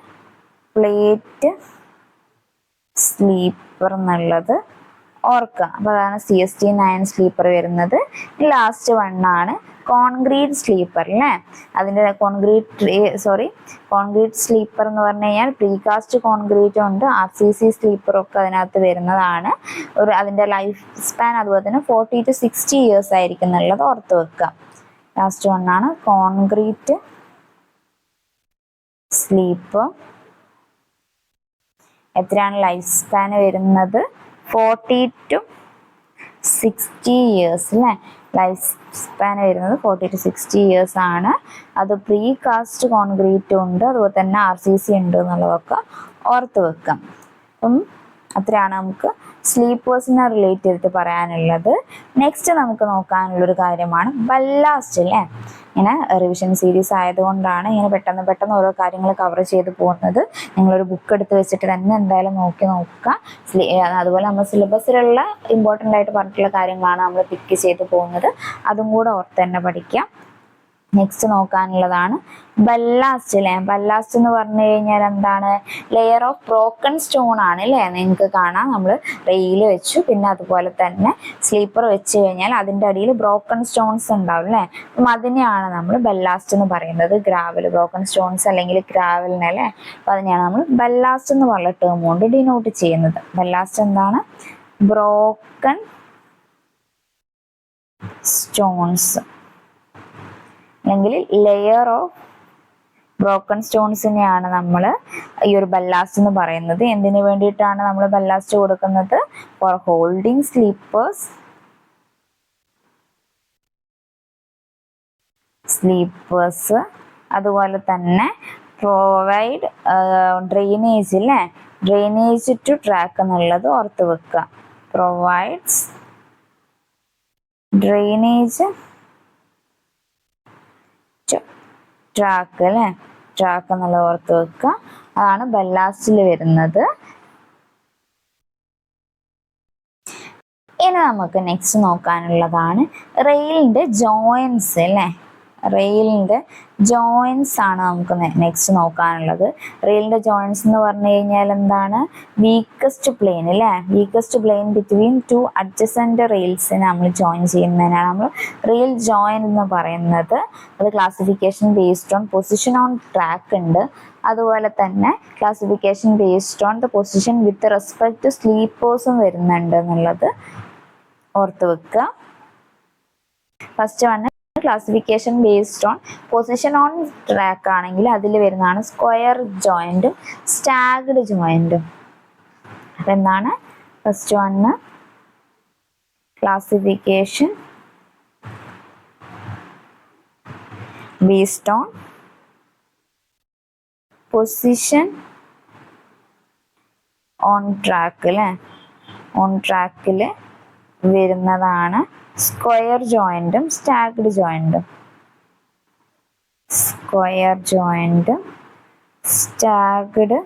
plate sleeper എന്നുള്ളത് ഓർക്കുക. അപ്പോൾ അതാണ് CST9 സ്ലീപ്പർ വരുന്നത്. ലാസ്റ്റ് വണ്ണാണ് കോൺക്രീറ്റ് സ്ലീപ്പർ അല്ലേ? അതിൻ്റെ കോൺക്രീറ്റ് സ്ലീപ്പർ എന്ന് പറഞ്ഞു കഴിഞ്ഞാൽ പ്രീകാസ്റ്റ് കോൺക്രീറ്റും ഉണ്ട്, RCC സ്ലീപ്പറും ഒക്കെ അതിനകത്ത് വരുന്നതാണ്. അതിൻ്റെ ലൈഫ് സ്പാൻ അതുപോലെ തന്നെ 40 to 60 years ആയിരിക്കും എന്നുള്ളത് ഓർത്ത് വെക്കുക. ലാസ്റ്റ് വണ്ണാണ് കോൺക്രീറ്റ് സ്ലീപ്പർ. എത്രയാണ് ലൈഫ് സ്പാൻ വരുന്നത്? 40 to 60 years അല്ലേ? ലൈഫ് സ്പാൻ വരുന്നത് 40 to 60 years ആണ്. അത് പ്രീ കാസ്റ്റ് കോൺക്രീറ്റ് ഉണ്ട്, അതുപോലെ തന്നെ RCC ഉണ്ട് എന്നുള്ളതൊക്കെ ഓർത്ത് വെക്കാം. അപ്പം അത്രയാണ് നമുക്ക് സ്ലീപ്പേഴ്സിനെ റിലേറ്റ് ചെയ്തിട്ട് പറയാനുള്ളത്. നെക്സ്റ്റ് നമുക്ക് നോക്കാനുള്ളൊരു കാര്യമാണ് ബല്ലാസ്റ്റ് അല്ലേ? ഇങ്ങനെ റിവിഷൻ സീരീസ് ആയതുകൊണ്ടാണ് ഇങ്ങനെ പെട്ടെന്ന് ഓരോ കാര്യങ്ങൾ കവർ ചെയ്ത് പോകുന്നത്. നിങ്ങളൊരു ബുക്ക് എടുത്ത് വെച്ചിട്ട് തന്നെ എന്തായാലും നോക്കുക. അതുപോലെ നമ്മൾ സിലബസിലുള്ള ഇമ്പോർട്ടൻ്റ് ആയിട്ട് പറഞ്ഞിട്ടുള്ള കാര്യങ്ങളാണ് നമ്മൾ പിക്ക് ചെയ്ത് പോകുന്നത്. അതും കൂടെ ഓർത്ത് തന്നെ പഠിക്കാം. നെക്സ്റ്റ് നോക്കാനുള്ളതാണ് ബല്ലാസ്റ്റ് അല്ലേ? ബല്ലാസ്റ്റ് എന്ന് പറഞ്ഞു കഴിഞ്ഞാൽ എന്താണ്? ലെയർ ഓഫ് ബ്രോക്കൺ സ്റ്റോൺ ആണ് അല്ലേ? നിങ്ങൾക്ക് കാണാം, നമ്മൾ റെയിൽ വെച്ചു, പിന്നെ അതുപോലെ തന്നെ സ്ലീപ്പർ വെച്ച് കഴിഞ്ഞാൽ അതിൻ്റെ അടിയിൽ ബ്രോക്കൺ സ്റ്റോൺസ് ഉണ്ടാവും അല്ലേ? അപ്പം അതിനെയാണ് നമ്മൾ ബല്ലാസ്റ്റ് എന്ന് പറയുന്നത്. ഗ്രാവൽ, ബ്രോക്കൺ സ്റ്റോൺസ് അല്ലെങ്കിൽ ഗ്രാവലിനെ അല്ലേ? അപ്പം അതിനെയാണ് നമ്മൾ ബല്ലാസ്റ്റ് എന്ന് പറഞ്ഞ ടേം കൊണ്ട് ഡിനോട്ട് ചെയ്യുന്നത്. ബല്ലാസ്റ്റ് എന്താണ്? ബ്രോക്കൺ സ്റ്റോൺസ് അല്ലെങ്കിൽ ലെയർ ഓഫ് ബ്രോക്കൺ സ്റ്റോൺസിനെയാണ് നമ്മൾ ഈ ഒരു ബല്ലാസ്റ്റ് എന്ന് പറയുന്നത്. എന്തിനു വേണ്ടിയിട്ടാണ് നമ്മൾ ബല്ലാസ്റ്റ് കൊടുക്കുന്നത്? ഫോർ ഹോൾഡിംഗ് സ്ലീപ്പേഴ്സ് അതുപോലെ തന്നെ പ്രൊവൈഡ് ഡ്രെയിനേജ് അല്ലേ? ഡ്രെയിനേജ് ടു ട്രാക്ക് എന്നുള്ളത് ഓർത്ത് വെക്കുക. പ്രൊവൈഡ്സ് ഡ്രെയിനേജ് ട്രാക്ക് അല്ലേ? ട്രാക്ക് എന്നുള്ളത് ഓർത്ത് വെക്കുക. അതാണ് ബല്ലാസ്റ്റിൽ വരുന്നത്. ഇനി നമുക്ക് നെക്സ്റ്റ് നോക്കാനുള്ളതാണ് റെയിലിൻ്റെ ജോയിൻസ് അല്ലേ? റെയിലിൻ്റെ ജോയിൻസ് ആണ് നമുക്ക് നെക്സ്റ്റ് നോക്കാനുള്ളത്. റെയിലിൻ്റെ ജോയിൻസ് എന്ന് പറഞ്ഞു കഴിഞ്ഞാൽ എന്താണ്? വീക്കസ്റ്റ് പ്ലെയിൻ അല്ലേ? Weakest plane between two adjacent റെയിൽസിനെ നമ്മൾ ജോയിൻ ചെയ്യുന്നതിനാണ് നമ്മൾ റെയിൽ ജോയിൻ എന്ന് പറയുന്നത്. അത് classification based on position on track ഉണ്ട്, അതുപോലെ തന്നെ classification based on the position with respect to സ്ലീപ്പേഴ്സും വരുന്നുണ്ട് എന്നുള്ളത് ഓർത്ത് വെക്കുക. First one classification based on position on track ആണെങ്കിൽ അതിൽ വരുന്നതാണ് സ്ക്വയർ ജോയിൻറ്റും സ്റ്റാഗ്ഡ് ജോയിൻറ്റും. അപ്പം എന്താണ് first one? Classification based on position on track അല്ലേ? ഓൺ ട്രാക്കിൽ വരുന്നതാണ് സ്ക്വയർ ജോയിൻറ്റും സ്റ്റാഗ്ഡ് ജോയിൻറ്റും. സ്ക്വയർ ജോയിൻറ്റും സ്റ്റാഗ്ഡ്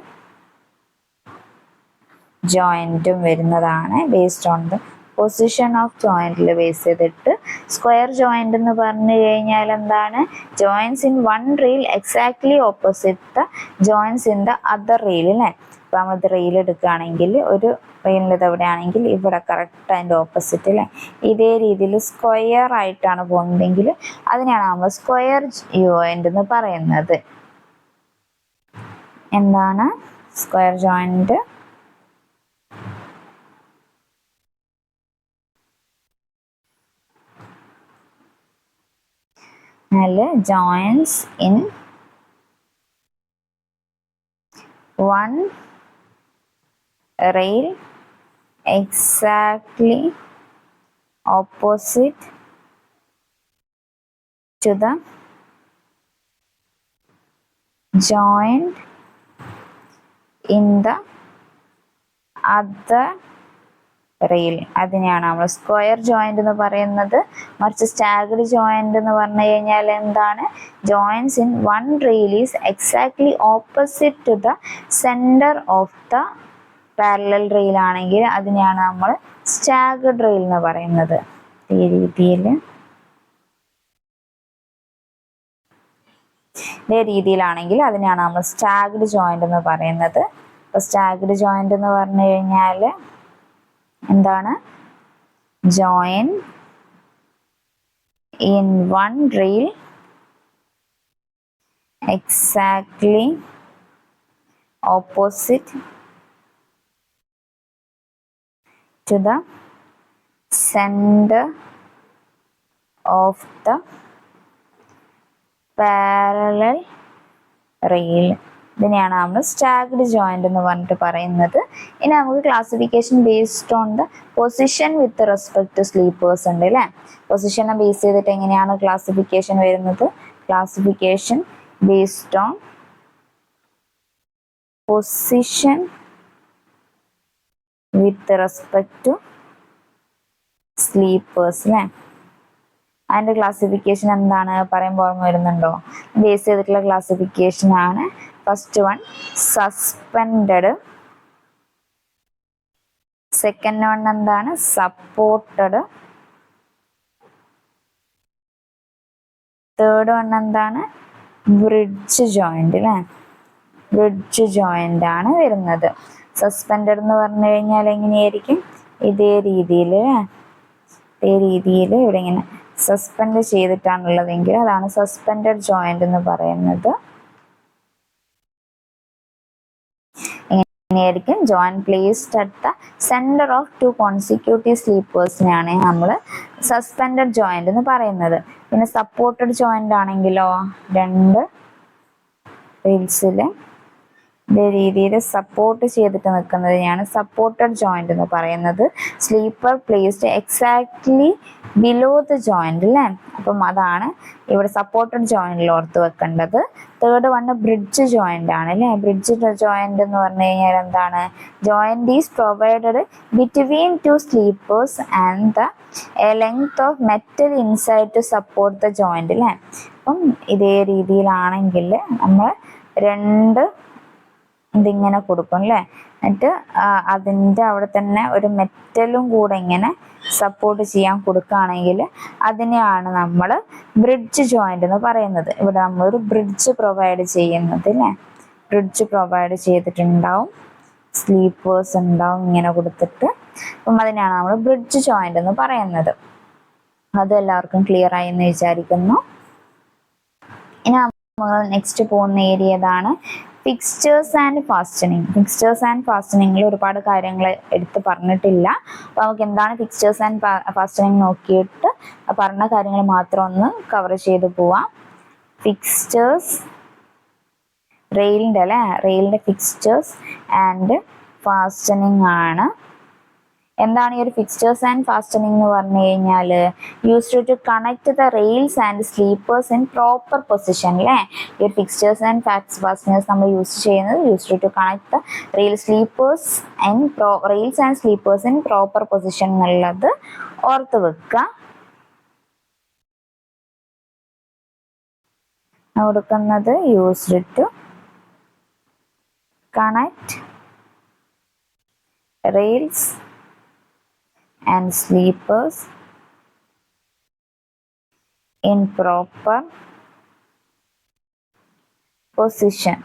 ജോയിൻറ്റും വരുന്നതാണ് based on the position of ജോയിൻറ്റിൽ ബേസ് ചെയ്തിട്ട്. സ്ക്വയർ ജോയിൻറ്റ് എന്ന് പറഞ്ഞു കഴിഞ്ഞാൽ എന്താണ്? Joints in one rail exactly opposite the joins in the other rail അല്ലേ? അപ്പോൾ നമ്മളിത് റെയിൽ എടുക്കുകയാണെങ്കിൽ ഒരു റെയിലിൻ്റെ എവിടെയാണെങ്കിൽ ഇവിടെ കറക്റ്റ് അതിൻ്റെ ഓപ്പോസിറ്റ് അല്ലേ? ഇതേ രീതിയിൽ സ്ക്വയർ ആയിട്ടാണ് പോകുന്നതെങ്കിൽ അതിനെയാണ് നമ്മൾ സ്ക്വയർ ജോയിൻറ്റ് എന്ന് പറയുന്നത്. എന്താണ് square joint? joins in one rail exactly opposite to the joint in the other rail, അതിനെയാണ് നമ്മൾ സ്ക്വയർ ജോയിന്റ് എന്ന് പറയുന്നത്. മറിച്ച് സ്റ്റാഗർഡ് ജോയിന്റ് എന്ന് പറഞ്ഞു കഴിഞ്ഞാൽ എന്താണ്? Joints in one rail is exactly opposite to the centre of the parallel rail ആണെങ്കിൽ അതിനെയാണ് നമ്മൾ സ്റ്റാഗർഡ് റെയിൽ എന്ന് പറയുന്നത്. ഈ രീതിയിലാണെങ്കിൽ അതിനെയാണ് നമ്മൾ സ്റ്റാഗർഡ് ജോയിന്റ് എന്ന് പറയുന്നത്. അപ്പൊ സ്റ്റാഗർഡ് ജോയിന്റ് എന്ന് പറഞ്ഞു കഴിഞ്ഞാൽ എന്താണ്? Join in one rail exactly opposite to the center of the parallel rail. ഇതിനെയാണ് നമ്മൾ സ്റ്റാഗർഡ് ജോയിന്റ് എന്ന് പറഞ്ഞിട്ട് പറയുന്നത്. ഇനി നമുക്ക് classification based on the position with respect to sleepers ഉണ്ട് അല്ലേ? പൊസിഷനെ ബേസ് ചെയ്തിട്ട് എങ്ങനെയാണ് ക്ലാസിഫിക്കേഷൻ വരുന്നത്? Classification based on position with respect to sleepers അല്ലേ? അതിൻ്റെ ക്ലാസിഫിക്കേഷൻ എന്താണ് പറയുമ്പോൾ ഓർമ്മ വരുന്നുണ്ടോ? ബേസ് ചെയ്തിട്ടുള്ള ക്ലാസിഫിക്കേഷൻ ആണ്. First one suspended, second one എന്താണ്? സപ്പോർട്ടഡ്, തേർഡ് വൺ എന്താണ്? ബ്രിഡ്ജ് ജോയിന്റ് അല്ലേ? ബ്രിഡ്ജ് ജോയിന്റ് ആണ് വരുന്നത്. സസ്പെൻഡഡ് എന്ന് പറഞ്ഞു കഴിഞ്ഞാൽ എങ്ങനെയായിരിക്കും? ഇതേ രീതിയിൽ ഇവിടെ ഇങ്ങനെ സസ്പെൻഡ് ചെയ്തിട്ടാണുള്ളതെങ്കിൽ അതാണ് സസ്പെൻഡഡ് ജോയിന്റ് എന്ന് പറയുന്നത്. എങ്ങനെയായിരിക്കും? Joint placed at the centre of two consecutive സ്ലീപ്പേഴ്സിനെയാണ് നമ്മൾ സസ്പെൻഡഡ് ജോയിന്റ് എന്ന് പറയുന്നത്. പിന്നെ സപ്പോർട്ടഡ് ജോയിന്റ് ആണെങ്കിലോ രണ്ട് റെയിൽസിൽ ഇതേ രീതിയിൽ സപ്പോർട്ട് ചെയ്തിട്ട് നിൽക്കുന്നതിനെയാണ് സപ്പോർട്ടഡ് ജോയിന്റ് എന്ന് പറയുന്നത്. Sleeper placed exactly below the joint അല്ലേ? അപ്പം അതാണ് ഇവിടെ സപ്പോർട്ടഡ് ജോയിന്റിൽ ഓർത്ത് വെക്കേണ്ടത്. തേർഡ് വൺ ബ്രിഡ്ജ് ജോയിന്റ് ആണ് അല്ലേ? ബ്രിഡ്ജ് ജോയിന്റ് എന്ന് പറഞ്ഞു കഴിഞ്ഞാൽ എന്താണ്? Joint is provided between two sleepers and the a length of metal inside to support the joint അല്ലേ? അപ്പം ഇതേ രീതിയിലാണെങ്കിൽ നമ്മൾ രണ്ട് ഇതിങ്ങനെ കൊടുക്കും അല്ലേ? എന്നിട്ട് അതിൻ്റെ അവിടെ തന്നെ ഒരു മെറ്റലും കൂടെ ഇങ്ങനെ സപ്പോർട്ട് ചെയ്യാൻ കൊടുക്കുകയാണെങ്കിൽ അതിനെയാണ് നമ്മൾ ബ്രിഡ്ജ് ജോയിന്റ് എന്ന് പറയുന്നത്. ഇവിടെ നമ്മളൊരു ബ്രിഡ്ജ് പ്രൊവൈഡ് ചെയ്യുന്നത് അല്ലേ? ബ്രിഡ്ജ് പ്രൊവൈഡ് ചെയ്തിട്ടുണ്ടാവും, സ്ലീപ്പേഴ്സ് ഉണ്ടാവും ഇങ്ങനെ കൊടുത്തിട്ട്. അപ്പം അതിനെയാണ് നമ്മൾ ബ്രിഡ്ജ് ജോയിന്റ് എന്ന് പറയുന്നത്. അത് എല്ലാവർക്കും ക്ലിയർ ആയി എന്ന് വിചാരിക്കുന്നു. ഇനി നമ്മൾ നെക്സ്റ്റ് പോകുന്ന ഏരിയ ഏതാണ്? Fixtures and fastening. Fixtures and ഫാസ്റ്റനിങ്ങിൽ ഒരുപാട് കാര്യങ്ങൾ എടുത്ത് പറഞ്ഞിട്ടില്ല. അപ്പോൾ നമുക്ക് എന്താണ് ഫിക്സ്ചേഴ്സ് ആൻഡ് ഫാസ്റ്റനിങ് നോക്കിയിട്ട് പറഞ്ഞ കാര്യങ്ങൾ മാത്രം ഒന്ന് കവർ ചെയ്ത് പോവാം. ഫിക്സ്ചേഴ്സ്, റെയിലിൻ്റെ അല്ലേ? റെയിലിൻ്റെ ഫിക്സ്ചേഴ്സ് ആൻഡ് ഫാസ്റ്റനിങ് ആണ്. എന്താണ് ഈ ഒരു ഫിക്സ്ചേഴ്സ് ആൻഡ് ഫാസ്റ്റനിങ് എന്ന് പറഞ്ഞു കഴിഞ്ഞാൽ? Used to connect the rails and sleepers in proper position അല്ലേ? ഈ ഒരു ഫിക്സ്ചേഴ്സ് ആൻഡ് ഫാസ്റ്റനേഴ്സ് നമ്മൾ യൂസ് ചെയ്യുന്നത് used to connect the rails and sleepers in proper position എന്നുള്ളത് ഓർത്ത് വെക്കുക. കൊടുക്കുന്നത് used to connect rails and sleepers in proper position.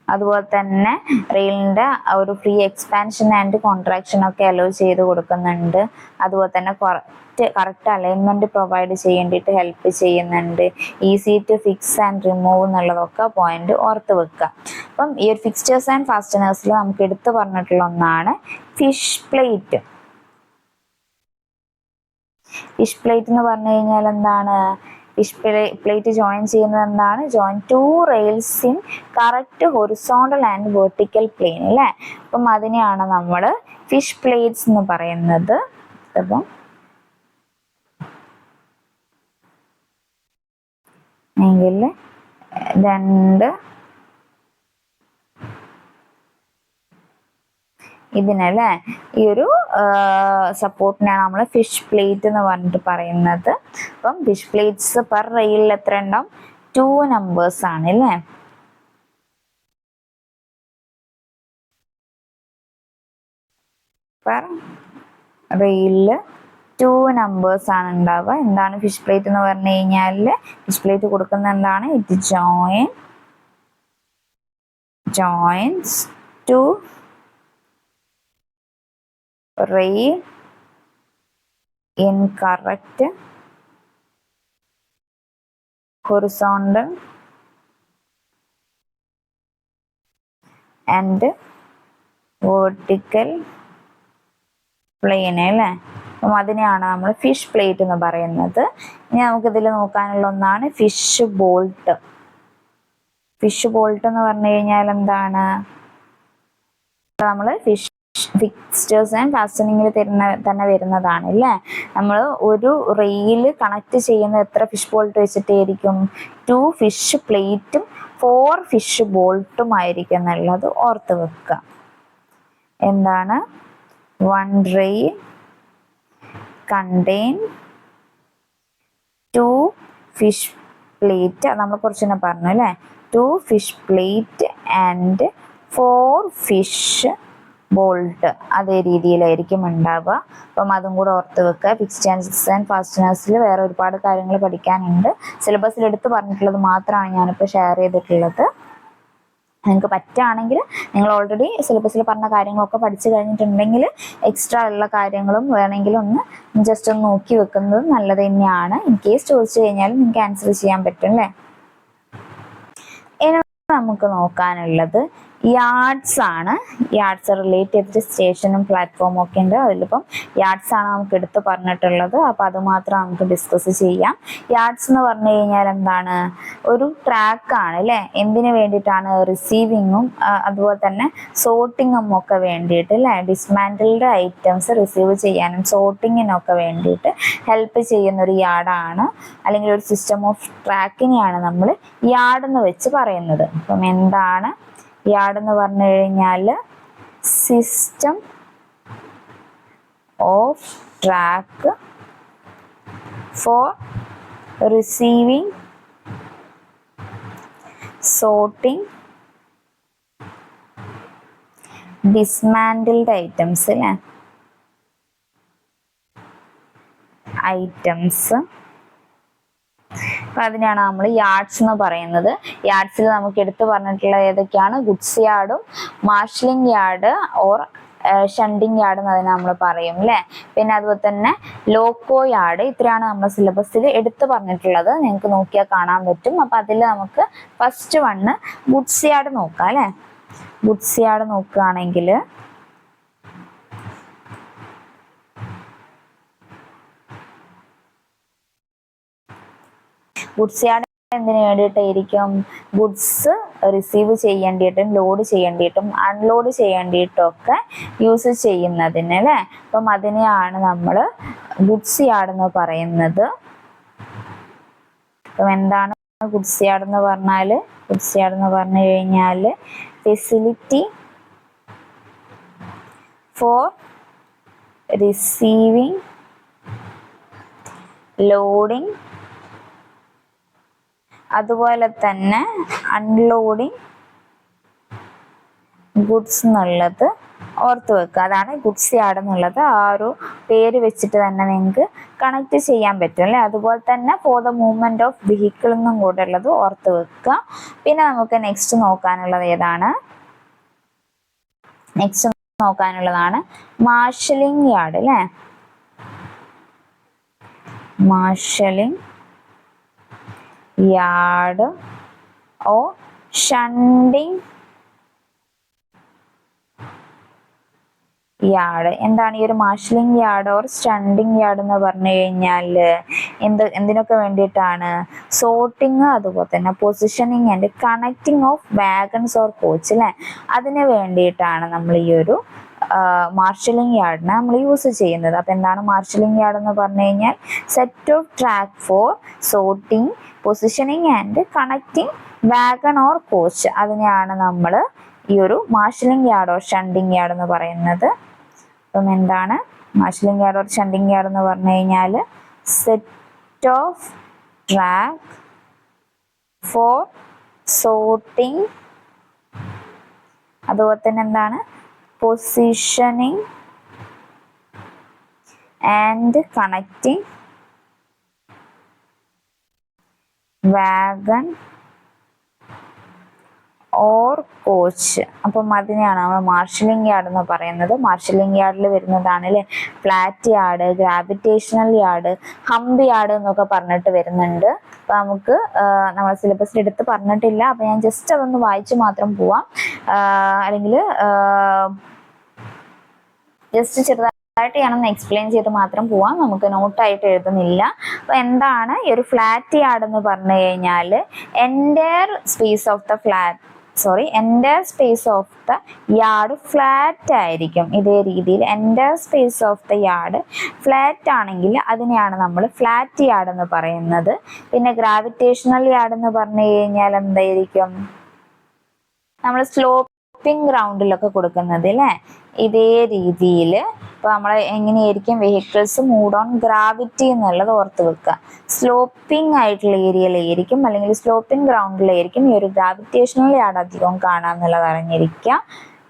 അതുപോലെ തന്നെ റെയിലിൻ്റെ ഒരു ഫ്രീ എക്സ്പാൻഷൻ ആൻഡ് കോൺട്രാക്ഷൻ ഒക്കെ അലോ ചെയ്ത് കൊടുക്കുന്നുണ്ട്. അതുപോലെ തന്നെ കറക്റ്റ് അലൈൻമെൻറ്റ് പ്രൊവൈഡ് ചെയ്യേണ്ടിയിട്ട് ഹെൽപ്പ് ചെയ്യുന്നുണ്ട്. Easy to fix and remove എന്നുള്ളതൊക്കെ പോയിന്റ് ഓർത്ത് വെക്കുക. അപ്പം ഈ ഒരു ഫിക്സ്ചേഴ്സ് ആൻഡ് ഫാസ്റ്റനേഴ്സിൽ നമുക്ക് എടുത്തു പറഞ്ഞിട്ടുള്ള ഒന്നാണ് ഫിഷ് പ്ലേറ്റ്. ഫിഷ് പ്ലേറ്റ് എന്ന് പറഞ്ഞു കഴിഞ്ഞാൽ എന്താണ്? ഫിഷ് പ്ലേറ്റ് ജോയിൻ ചെയ്യുന്നത് എന്താണ്? Join two rails in correct horizontal and vertical plane അല്ലേ? അപ്പം അതിനെയാണ് നമ്മൾ ഫിഷ് പ്ലേറ്റ്സ് എന്ന് പറയുന്നത്. അപ്പം എങ്കിൽ രണ്ട് ഇതിനല്ലേ ഈ ഒരു സപ്പോർട്ടിനാണ് നമ്മൾ ഫിഷ് പ്ലേറ്റ് എന്ന് പറഞ്ഞിട്ട് പറയുന്നത്. അപ്പം ഫിഷ് പ്ലേറ്റ്സ് പെർ റെയിലിൽ എത്ര ഉണ്ടാവും? 2 നമ്പേഴ്സ് ആണ് അല്ലേ. പെർ റെയിലില് 2 നമ്പേഴ്സ് ആണ് ഉണ്ടാവുക. എന്താണ് ഫിഷ് പ്ലേറ്റ് എന്ന് പറഞ്ഞു കഴിഞ്ഞാൽ ഫിഷ് പ്ലേറ്റ് കൊടുക്കുന്ന എന്താണ്? It joins to rail in correct horizontal and vertical plane അല്ലേ. അപ്പം അതിനെയാണ് നമ്മൾ ഫിഷ് പ്ലേറ്റ് എന്ന് പറയുന്നത്. ഇനി നമുക്ക് ഇതിൽ നോക്കാനുള്ള ഒന്നാണ് ഫിഷ് ബോൾട്ട്. ഫിഷ് ബോൾട്ട് എന്ന് പറഞ്ഞു കഴിഞ്ഞാൽ എന്താണ്? നമ്മൾ ഫിഷ് ഫിക്സ്റ്റേഴ്സ് ആൻഡ് ഫാസ്റ്റനിങ്ങിൽ തന്നെ വരുന്നതാണ് അല്ലേ. നമ്മൾ ഒരു റെയിൽ കണക്ട് ചെയ്യുന്ന എത്ര ഫിഷ് ബോൾട്ട് വെച്ചിട്ടായിരിക്കും? 2 ഫിഷ് പ്ലേറ്റും 4 ഫിഷ് ബോൾട്ടും ആയിരിക്കും എന്നുള്ളത് ഓർത്ത് വെക്കുക. എന്താണ്? 1 റെയിൽ contain 2 ഫിഷ് പ്ലേറ്റ്, നമ്മൾ കുറച്ചെണ്ണം പറഞ്ഞു അല്ലേ. 2 fish plate and 4 fish bolt അതേ രീതിയിലായിരിക്കും ഉണ്ടാവുക. അപ്പം അതും കൂടെ ഓർത്ത് വെക്കുക. ഫിക്സ്റ്റേഴ്സ് ആൻഡ് ഫാസ്റ്റനേഴ്സിൽ വേറെ ഒരുപാട് കാര്യങ്ങൾ പഠിക്കാനുണ്ട്. സിലബസിൽ എടുത്ത് പറഞ്ഞിട്ടുള്ളത് മാത്രമാണ് ഞാനിപ്പോൾ ഷെയർ ചെയ്തിട്ടുള്ളത്. നിങ്ങൾക്ക് പറ്റുകയാണെങ്കിൽ നിങ്ങൾ ഓൾറെഡി സിലബസിൽ പറഞ്ഞ കാര്യങ്ങളൊക്കെ പഠിച്ചു കഴിഞ്ഞിട്ടുണ്ടെങ്കിൽ എക്സ്ട്രാ ഉള്ള കാര്യങ്ങളും വേണമെങ്കിൽ ഒന്ന് ജസ്റ്റ് ഒന്ന് നോക്കി വെക്കുന്നത് നല്ലത് തന്നെയാണ്. ഇൻ കേസ് ചോദിച്ചു കഴിഞ്ഞാൽ നിങ്ങൾക്ക് ആൻസർ ചെയ്യാൻ പറ്റും അല്ലേ. ഇനി നമുക്ക് നോക്കാനുള്ളത് യാർഡ്സ് ആണ്. യാർഡ്സ് റിലേറ്റ് ചെയ്തിട്ട് സ്റ്റേഷനും പ്ലാറ്റ്ഫോമും ഒക്കെ ഉണ്ട്. അതിലിപ്പം യാർഡ്സ് ആണ് നമുക്ക് എടുത്ത് പറഞ്ഞിട്ടുള്ളത്. അപ്പം അത് മാത്രം നമുക്ക് ഡിസ്കസ് ചെയ്യാം. യാർഡ്സ് എന്ന് പറഞ്ഞു കഴിഞ്ഞാൽ എന്താണ്? ഒരു ട്രാക്കാണ് അല്ലേ. എന്തിനു വേണ്ടിയിട്ടാണ്? റിസീവിങ്ങും അതുപോലെ തന്നെ സോർട്ടിങ്ങും ഒക്കെ വേണ്ടിയിട്ട് അല്ലേ. ഡിസ്മാൻഡിൽഡ് ഐറ്റംസ് റിസീവ് ചെയ്യാനും സോർട്ടിങ്ങിനൊക്കെ വേണ്ടിയിട്ട് ഹെൽപ്പ് ചെയ്യുന്ന ഒരു യാർഡാണ്, അല്ലെങ്കിൽ ഒരു സിസ്റ്റം ഓഫ് ട്രാക്കിനെയാണ് നമ്മൾ യാർഡ് എന്ന് വെച്ച് പറയുന്നത്. അപ്പം എന്താണ് യാർഡ് എന്ന് പറഞ്ഞു കഴിഞ്ഞാൽ? System of track for receiving, sorting, dismantled items അല്ലേ. ഐറ്റംസ് അപ്പം അതിനാണ് നമ്മൾ യാർഡ്സ് എന്ന് പറയുന്നത്. യാർഡ്സിൽ നമുക്ക് എടുത്തു പറഞ്ഞിട്ടുള്ള ഏതൊക്കെയാണ്? ഗുഡ്സ് യാർഡും marshalling yard or shunting yard എന്ന് അതിനെ നമ്മൾ പറയും അല്ലേ. പിന്നെ അതുപോലെ തന്നെ ലോക്കോ യാർഡ്. ഇത്രയാണ് നമ്മുടെ സിലബസിൽ എടുത്തു പറഞ്ഞിട്ടുള്ളത്. നിങ്ങൾക്ക് നോക്കിയാൽ കാണാൻ പറ്റും. അപ്പം അതിൽ നമുക്ക് ഫസ്റ്റ് വണ്ണ് ഗുഡ്സ് യാർഡ് നോക്കാം അല്ലേ. ഗുഡ്സ് യാർഡ് നോക്കുകയാണെങ്കിൽ ഗുഡ്സ് യാർഡ് എന്തിനു വേണ്ടിയിട്ടായിരിക്കും? ഗുഡ്സ് റിസീവ് ചെയ്യേണ്ടിയിട്ടും ലോഡ് ചെയ്യേണ്ടിയിട്ടും അൺലോഡ് ചെയ്യേണ്ടിയിട്ടും ഒക്കെ യൂസ് ചെയ്യുന്നതിന് അല്ലേ. അപ്പം അതിനെയാണ് നമ്മൾ ഗുഡ്സ് യാർഡ് എന്ന് പറയുന്നത്. അപ്പം എന്താണ് ഗുഡ്സ് യാർഡ് എന്ന് പറഞ്ഞാൽ? ഗുഡ്സ് യാർഡ് എന്ന് പറഞ്ഞു കഴിഞ്ഞാൽ ഫെസിലിറ്റി ഫോർ റിസീവിങ്, ലോഡിങ്, അതുപോലെ തന്നെ അൺലോഡിങ് ഗുഡ്സ് എന്നുള്ളത് ഓർത്ത് വെക്കുക. അതാണ് ഗുഡ്സ് യാർഡ് എന്നുള്ളത്. ആ ഒരു പേര് വെച്ചിട്ട് തന്നെ നിങ്ങൾക്ക് കണക്ട് ചെയ്യാൻ പറ്റും അല്ലേ. അതുപോലെ തന്നെ for the movement of vehicle എന്നും കൂടെ ഉള്ളത് ഓർത്ത് വെക്കുക. പിന്നെ നമുക്ക് നെക്സ്റ്റ് നോക്കാനുള്ളത് ഏതാണ്? നെക്സ്റ്റ് നോക്കാനുള്ളതാണ് മാർഷലിംഗ് യാർഡ് അല്ലേ. മാർഷലിംഗ് യാർഡ് ഓ ഷണ്ടിങ് യാർഡ്. എന്താണ് ഈ ഒരു marshalling yard or stunting yard എന്ന് പറഞ്ഞു കഴിഞ്ഞാൽ എന്തിനൊക്കെ വേണ്ടിയിട്ടാണ്? സോർട്ടിങ്, അതുപോലെ തന്നെ positioning and connecting of wagons or coach അല്ലേ. അതിന് വേണ്ടിയിട്ടാണ് നമ്മൾ ഈ ഒരു മാർഷലിംഗ് യാർഡിനെ നമ്മൾ യൂസ് ചെയ്യുന്നത്. അപ്പം എന്താണ് മാർഷലിംഗ് യാർഡ് എന്ന് പറഞ്ഞു കഴിഞ്ഞാൽ? Set of track for sorting, positioning and connecting wagon or coach. അതിനെയാണ് നമ്മൾ ഈ ഒരു marshalling yard or shunting yard എന്ന് പറയുന്നത്. അപ്പം എന്താണ് marshalling yard or shunting yard എന്ന് പറഞ്ഞു കഴിഞ്ഞാൽ set of track for sorting, അതുപോലെ തന്നെ എന്താണ് positioning and connecting wagon or coach. അപ്പം അതിനെയാണ് നമ്മൾ മാർഷലിംഗ് യാർഡ് എന്ന് പറയുന്നത്. മാർഷലിംഗ് യാർഡിൽ വരുന്നതാണ് അല്ലേ flat yard, gravitational yard, hump yard എന്നൊക്കെ പറഞ്ഞിട്ട് വരുന്നുണ്ട്. അപ്പൊ നമുക്ക് നമ്മൾ സിലബസിൽ എടുത്ത് പറഞ്ഞിട്ടില്ല, അപ്പൊ ഞാൻ ജസ്റ്റ് അതൊന്ന് വായിച്ചു മാത്രം പോവാം. അല്ലെങ്കിൽ ജസ്റ്റ് ചെറുതായിട്ട് ഞാനൊന്ന് എക്സ്പ്ലെയിൻ ചെയ്ത് മാത്രം പോവാം, നമുക്ക് നോട്ടായിട്ട് എഴുതുന്നില്ല. അപ്പൊ എന്താണ് ഈ ഒരു ഫ്ലാറ്റ് യാർഡ് എന്ന് പറഞ്ഞു കഴിഞ്ഞാൽ entire space of the yard flat ആയിരിക്കും. ഇതേ രീതിയിൽ entire space of the yard flat ആണെങ്കിൽ അതിനെയാണ് നമ്മൾ ഫ്ലാറ്റ് യാർഡ് എന്ന് പറയുന്നത്. പിന്നെ ഗ്രാവിറ്റേഷണൽ യാർഡ് എന്ന് പറഞ്ഞു കഴിഞ്ഞാൽ എന്തായിരിക്കും, നമ്മൾ സ്ലോപ്പിംഗ് ഗ്രൗണ്ടിലൊക്കെ കൊടുക്കുന്നത് അല്ലേ, ഇതേ രീതിയിൽ. ഇപ്പൊ നമ്മൾ എങ്ങനെയായിരിക്കും വെഹിക്കിൾസ് മൂവ് ഓൺ ഗ്രാവിറ്റി എന്നുള്ളത് ഓർത്ത് വെക്കുക. സ്ലോപ്പിംഗ് ആയിട്ടുള്ള ഏരിയയിലായിരിക്കും അല്ലെങ്കിൽ സ്ലോപ്പിംഗ് ഗ്രൗണ്ടിലായിരിക്കും ഈ ഒരു ഗ്രാവിറ്റേഷണൽ യാർഡ് അധികം കാണാന്നുള്ളത് അറിഞ്ഞിരിക്കുക.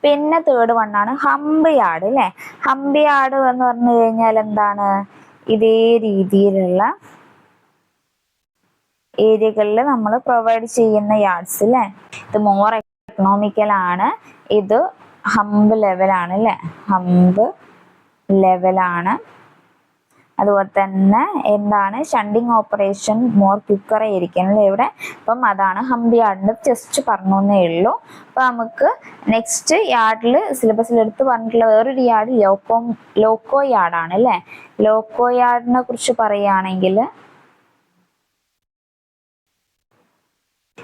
പിന്നെ തേർഡ് വണ്ണാണ് ഹംപ് യാർഡ് അല്ലേ. ഹംപ് യാർഡ് എന്ന് പറഞ്ഞു കഴിഞ്ഞാൽ എന്താണ്, ഇതേ രീതിയിലുള്ള ഏരിയകളിൽ നമ്മൾ പ്രൊവൈഡ് ചെയ്യുന്ന യാർഡ്സ് അല്ലേ. ഇത് മോർ എക്കണോമിക്കൽ ആണ്. ഇത് ഹംപ് ലെവലാണ് അല്ലേ, ഹംപ് ലെവലാണ്. അതുപോലെ തന്നെ എന്താണ് ഷണ്ടിങ് ഓപ്പറേഷൻ മോർ ക്വിക്കർ ആയിരിക്കും അല്ലേ ഇവിടെ. അപ്പം അതാണ് ഹംപ് യാർഡിന്റെ ജസ്റ്റ് പറഞ്ഞു എന്നേ ഉള്ളൂ. അപ്പൊ നമുക്ക് നെക്സ്റ്റ് യാർഡിൽ സിലബസിൽ എടുത്ത് പറഞ്ഞിട്ടുള്ള വേറൊരു യാർഡ് ലോക്കോ യാർഡാണ് അല്ലേ. ലോക്കോ യാർഡിനെ കുറിച്ച് പറയുകയാണെങ്കിൽ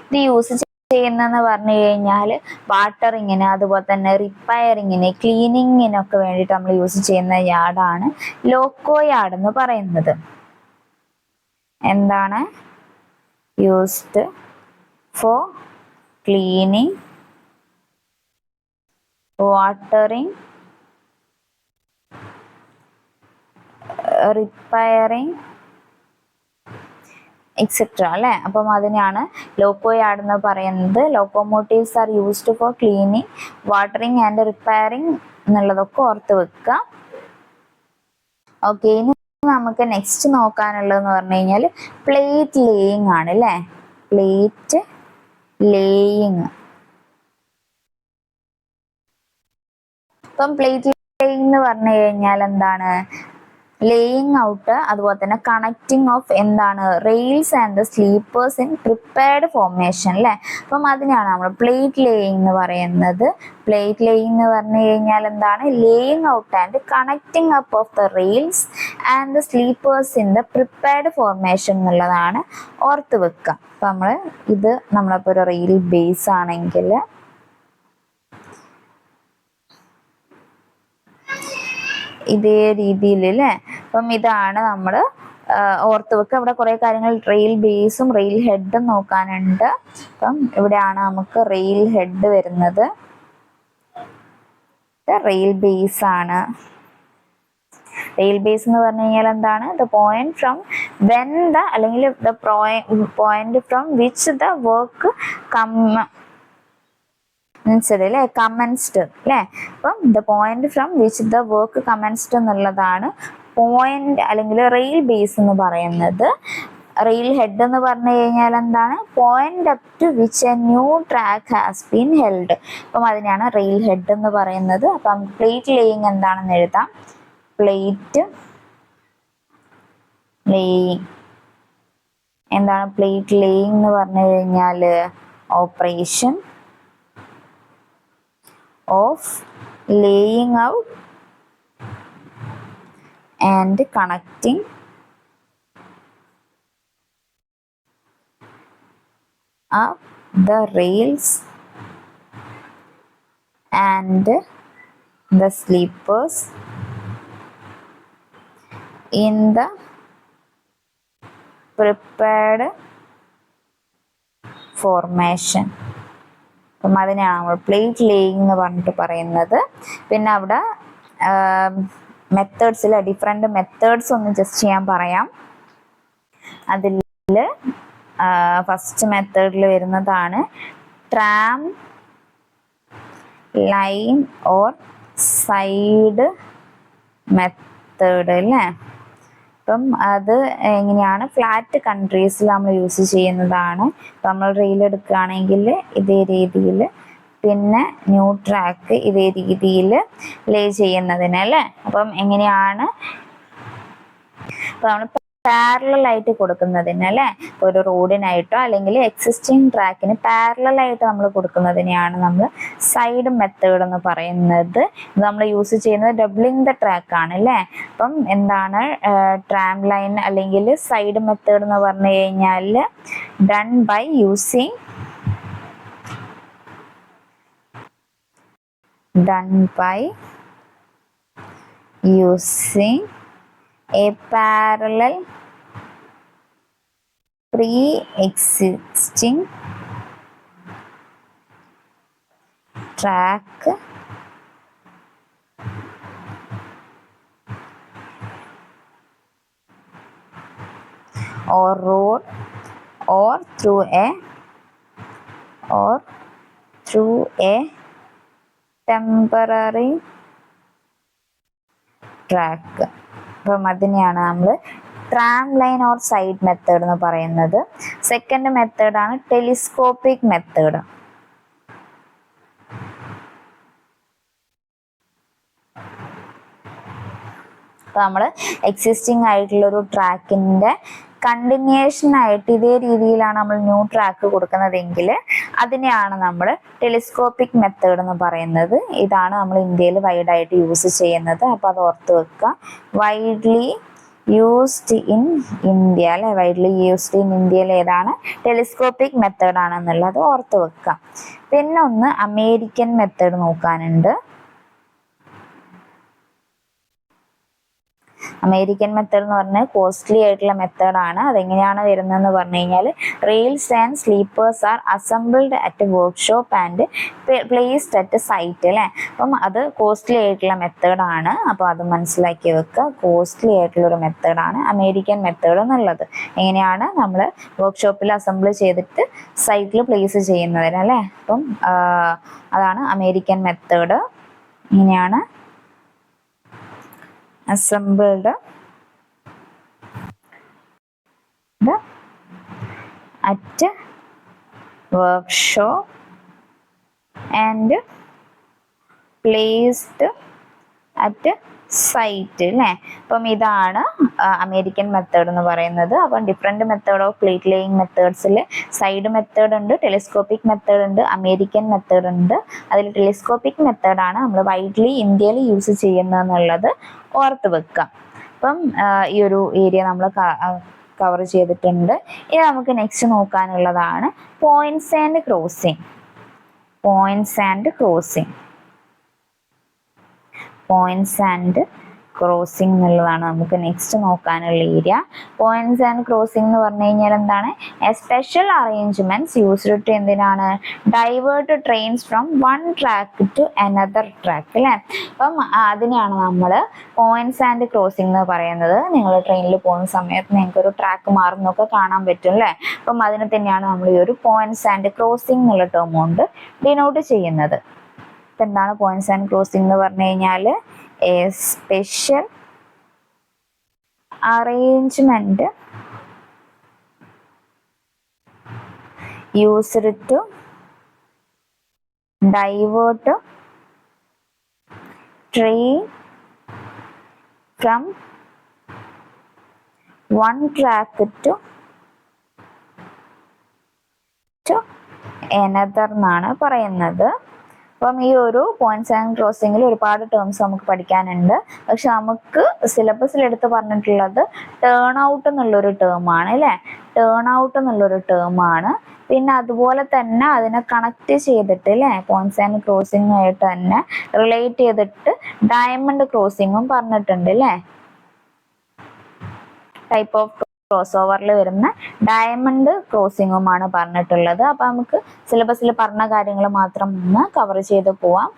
ഇത് യൂസ് ചെയ്യുന്നതെന്ന് പറഞ്ഞു കഴിഞ്ഞാൽ വാട്ടറിങ്ങിന്, അതുപോലെ തന്നെ റിപ്പയറിങ്ങിന്, ക്ലീനിങ്ങിനൊക്കെ വേണ്ടിയിട്ട് നമ്മൾ യൂസ് ചെയ്യുന്ന യാർഡാണ് ലോക്കോ യാർഡ് എന്ന് പറയുന്നത്. എന്താണ് used for cleaning, watering, repairing etcetera അല്ലേ. അപ്പം അതിനെയാണ് ലോക്കോ യാർഡ് എന്ന് പറയുന്നത്. Locomotives are used for cleaning, watering and repairing എന്നുള്ളതൊക്കെ ഓർത്ത് വെക്കുക. ഓക്കെ, ഇനി നമുക്ക് നെക്സ്റ്റ് നോക്കാനുള്ളതെന്ന് പറഞ്ഞു കഴിഞ്ഞാൽ പ്ലേറ്റ് ലേയിങ് ആണ് അല്ലേ. Plate laying. ഇപ്പം പ്ലേറ്റ് ലേയിങ് എന്ന് പറഞ്ഞു കഴിഞ്ഞാൽ എന്താണ്, ലേയിങ് ഔട്ട്, അതുപോലെ തന്നെ കണക്റ്റിംഗ് ഓഫ് എന്താണ് rails and the sleepers in prepared formation അല്ലേ. അപ്പം അതിനാണ് നമ്മൾ പ്ലേറ്റ് ലേയിങ് എന്ന് പറയുന്നത്. പ്ലേറ്റ് ലേയിങ് എന്ന് പറഞ്ഞു കഴിഞ്ഞാൽ എന്താണ്, laying out and connecting up of the rails and the sleepers in the prepared formation എന്നുള്ളതാണ് ഓർത്ത് വെക്കുക. അപ്പം നമ്മളിപ്പോൾ ഒരു റെയിൽ ബേസ് ആണെങ്കിൽ ഇതേ രീതിയിൽ അല്ലേ. അപ്പം ഇതാണ് നമ്മൾ ഓർത്ത് വെക്കുക. ഇവിടെ കുറെ കാര്യങ്ങൾ റെയിൽ ബേസും റെയിൽ ഹെഡും നോക്കാനുണ്ട്. അപ്പം ഇവിടെയാണ് നമുക്ക് റെയിൽ ഹെഡ് വരുന്നത്, റെയിൽ ബേസ് ആണ്. റെയിൽ ബേസ് എന്ന് പറഞ്ഞു കഴിഞ്ഞാൽ എന്താണ്, the point from when the അല്ലെങ്കിൽ the point from which the work അല്ലേ കമൻസ്ഡ് അല്ലേ. അപ്പം the point from which the work commenced എന്നുള്ളതാണ് പോയിന്റ് അല്ലെങ്കിൽ റെയിൽ ബേസ് എന്ന് പറയുന്നത്. റെയിൽ ഹെഡ് എന്ന് പറഞ്ഞു കഴിഞ്ഞാൽ എന്താണ്, point up to which a new track has been held. അപ്പം അതിനാണ് റെയിൽ ഹെഡ് എന്ന് പറയുന്നത്. അപ്പം പ്ലേറ്റ് ലേയിങ് എന്താണെന്ന് എഴുതാം. പ്ലേറ്റ് ലേയിങ് എന്താണ്, പ്ലേറ്റ് ലേയിങ് എന്ന് പറഞ്ഞു കഴിഞ്ഞാൽ operation of laying out and connecting up the rails and the sleepers in the prepared formation. അപ്പം അതിനെയാണ് നമ്മൾ പ്ലേറ്റ് ലേയിങ് എന്ന് പറഞ്ഞിട്ട് പറയുന്നത്. പിന്നെ അവിടെ മെത്തേഡ്സിൽ ഡിഫറെൻറ്റ് മെത്തേഡ്സ് ഒന്ന് ജസ്റ്റ് ഞാൻ പറയാം. അതിൽ ഫസ്റ്റ് മെത്തേഡിൽ വരുന്നതാണ് tram line or side method അല്ലേ. അപ്പം അത് എങ്ങനെയാണ്, ഫ്ലാറ്റ് കൺട്രീസിൽ നമ്മൾ യൂസ് ചെയ്യുന്നതാണ്. നമ്മൾ റെയിൽ എടുക്കുകയാണെങ്കിൽ ഇതേ രീതിയിൽ, പിന്നെ ന്യൂ ട്രാക്ക് ഇതേ രീതിയിൽ ലേ ചെയ്യുന്നതിന് അല്ലേ. അപ്പം എങ്ങനെയാണ്, നമ്മൾ പാരലൽ ആയിട്ട് കൊടുക്കുന്നതിന് അല്ലേ, ഒരു റോഡിനായിട്ടോ അല്ലെങ്കിൽ എക്സിസ്റ്റിംഗ് ട്രാക്കിന് പാരലൽ ആയിട്ട് നമ്മൾ കൊടുക്കുന്നതിനെയാണ് നമ്മൾ സൈഡ് മെത്തേഡ് എന്ന് പറയുന്നത്. നമ്മൾ യൂസ് ചെയ്യുന്നത് ഡബ്ലിംഗ് ദ ട്രാക്ക് ആണ് അല്ലേ. അപ്പം എന്താണ് ട്രാം ലൈൻ അല്ലെങ്കിൽ സൈഡ് മെത്തേഡ് എന്ന് പറഞ്ഞു കഴിഞ്ഞാൽ done by using a parallel pre-existing track or road or through a temporary track. അപ്പം അതിനെയാണ് നമ്മൾ tram line or side method എന്ന് പറയുന്നത്. സെക്കൻഡ് മെത്തേഡാണ് ടെലിസ്കോപ്പിക് മെത്തേഡ്. അപ്പോൾ നമ്മൾ എക്സിസ്റ്റിംഗ് ആയിട്ടുള്ള ഒരു ട്രാക്കിൻ്റെ കണ്ടിന്യൂഷൻ ആയിട്ട് ഇതേ രീതിയിലാണ് നമ്മൾ ന്യൂ ട്രാക്ക് കൊടുക്കുന്നതെങ്കിൽ അതിനെയാണ് നമ്മൾ ടെലിസ്കോപ്പിക് മെത്തേഡ് എന്ന് പറയുന്നത്. ഇതാണ് നമ്മൾ ഇന്ത്യയിൽ വൈഡായിട്ട് യൂസ് ചെയ്യുന്നത്. അപ്പോൾ അത് ഓർത്ത് വെക്കുക. വൈഡ്ലി യൂസ്ഡ് ഇൻ ഇന്ത്യ അല്ലെ, വൈഡ്ലി യൂസ്ഡ് ഇൻ ഇന്ത്യയിൽ ഏതാണ്, ടെലിസ്കോപ്പിക് മെത്തേഡ് ആണെന്നുള്ളത് ഓർത്ത് വെക്കുക. പിന്നെ ഒന്ന് അമേരിക്കൻ മെത്തേഡ് നോക്കാനുണ്ട്. അമേരിക്കൻ മെത്തേഡ് എന്ന് പറഞ്ഞാൽ കോസ്റ്റ്ലി ആയിട്ടുള്ള മെത്തേഡാണ്. അതെങ്ങനെയാണ് വരുന്നതെന്ന് പറഞ്ഞു കഴിഞ്ഞാൽ rails and sleepers are assembled at workshop and placed at site അല്ലേ. അപ്പം അത് കോസ്റ്റ്ലി ആയിട്ടുള്ള മെത്തേഡാണ്. അപ്പോൾ അത് മനസ്സിലാക്കി വെക്കുക. കോസ്റ്റ്ലി ആയിട്ടുള്ളൊരു മെത്തേഡാണ് അമേരിക്കൻ മെത്തേഡ് എന്നുള്ളത്. എങ്ങനെയാണ്, നമ്മൾ വർക്ക്ഷോപ്പിൽ അസംബിൾ ചെയ്തിട്ട് സൈറ്റിൽ പ്ലേസ് ചെയ്യുന്നതിന് അല്ലേ. അപ്പം അതാണ് അമേരിക്കൻ മെത്തേഡ്. ഇങ്ങനെയാണ് assembled at workshop and placed at site അല്ലേ. അപ്പം ഇതാണ് അമേരിക്കൻ മെത്തേഡ് എന്ന് പറയുന്നത്. അപ്പം different method of plate laying മെത്തേഡ്സിൽ സൈഡ് മെത്തേഡ് ഉണ്ട്, ടെലിസ്കോപ്പിക് മെത്തേഡ് ഉണ്ട്, അമേരിക്കൻ മെത്തേഡ് ഉണ്ട്. അതിൽ ടെലിസ്കോപ്പിക് മെത്തേഡാണ് നമ്മൾ വൈഡ്ലി ഇന്ത്യയിൽ യൂസ് ചെയ്യുന്നതെന്നുള്ളത് ഓർത്ത് വെക്കുക. അപ്പം ഈ ഒരു ഏരിയ നമ്മൾ കവർ ചെയ്തിട്ടുണ്ട്. ഇനി നമുക്ക് നെക്സ്റ്റ് നോക്കാനുള്ളതാണ് points and crossing. Points and crossing എന്നുള്ളതാണ് നമുക്ക് നെക്സ്റ്റ് നോക്കാനുള്ള ഏരിയ. പോയിന്റ്സ് ആൻഡ് ക്രോസിംഗ് എന്ന് പറഞ്ഞു കഴിഞ്ഞാൽ എന്താണ്, a special arrangements used to എന്തിനാണ്, divert trains from one track to another track അല്ലേ. അപ്പം അതിനെയാണ് നമ്മൾ പോയിന്റ്സ് ആൻഡ് ക്രോസിംഗ് എന്ന് പറയുന്നത്. നിങ്ങൾ ട്രെയിനിൽ പോകുന്ന സമയത്ത് നിങ്ങൾക്ക് ഒരു ട്രാക്ക് മാറുന്നൊക്കെ കാണാൻ പറ്റും അല്ലേ. അപ്പം അതിനെ തന്നെയാണ് നമ്മൾ ഈ ഒരു പോയിന്റ്സ് ആൻഡ് ക്രോസിംഗ് എന്നുള്ള ടേം കൊണ്ട് ഡിനോട്ട് ചെയ്യുന്നത്. എന്താണ് പോയിന്റ്സ് ആൻഡ് ക്രോസിംഗ് എന്ന് പറഞ്ഞു കഴിഞ്ഞാൽ a special arrangement used to divert train from one track to another എന്നാണ് പറയുന്നത്. അപ്പം ഈ ഒരു പോയിന്റ്സ് ആൻഡ് ക്രോസിംഗിൽ ഒരുപാട് ടേംസ് നമുക്ക് പഠിക്കാനുണ്ട്. പക്ഷെ നമുക്ക് സിലബസിൽ എടുത്ത് പറഞ്ഞിട്ടുള്ളത് ടേൺ ഔട്ട് എന്നുള്ളൊരു ടേമാണ് അല്ലേ. ടേൺ ഔട്ട് എന്നുള്ളൊരു ടേമാണ്. പിന്നെ അതുപോലെ തന്നെ അതിനെ കണക്ട് ചെയ്തിട്ട് അല്ലേ, പോയിന്റ്സ് ആൻഡ് ക്രോസിംഗ് ആയിട്ട് തന്നെ റിലേറ്റ് ചെയ്തിട്ട് ഡയമണ്ട് ക്രോസിംഗും പറഞ്ഞിട്ടുണ്ട് അല്ലേ. ടൈപ്പ് ഓഫ് ക്രോസ് ഓവറിൽ വരുന്ന ഡയമണ്ട് ക്രോസിങ്ങുമാണ് പറഞ്ഞിട്ടുള്ളത്. അപ്പം നമുക്ക് സിലബസിൽ പറഞ്ഞ കാര്യങ്ങൾ മാത്രം ഒന്ന് കവർ ചെയ്ത് പോവാം.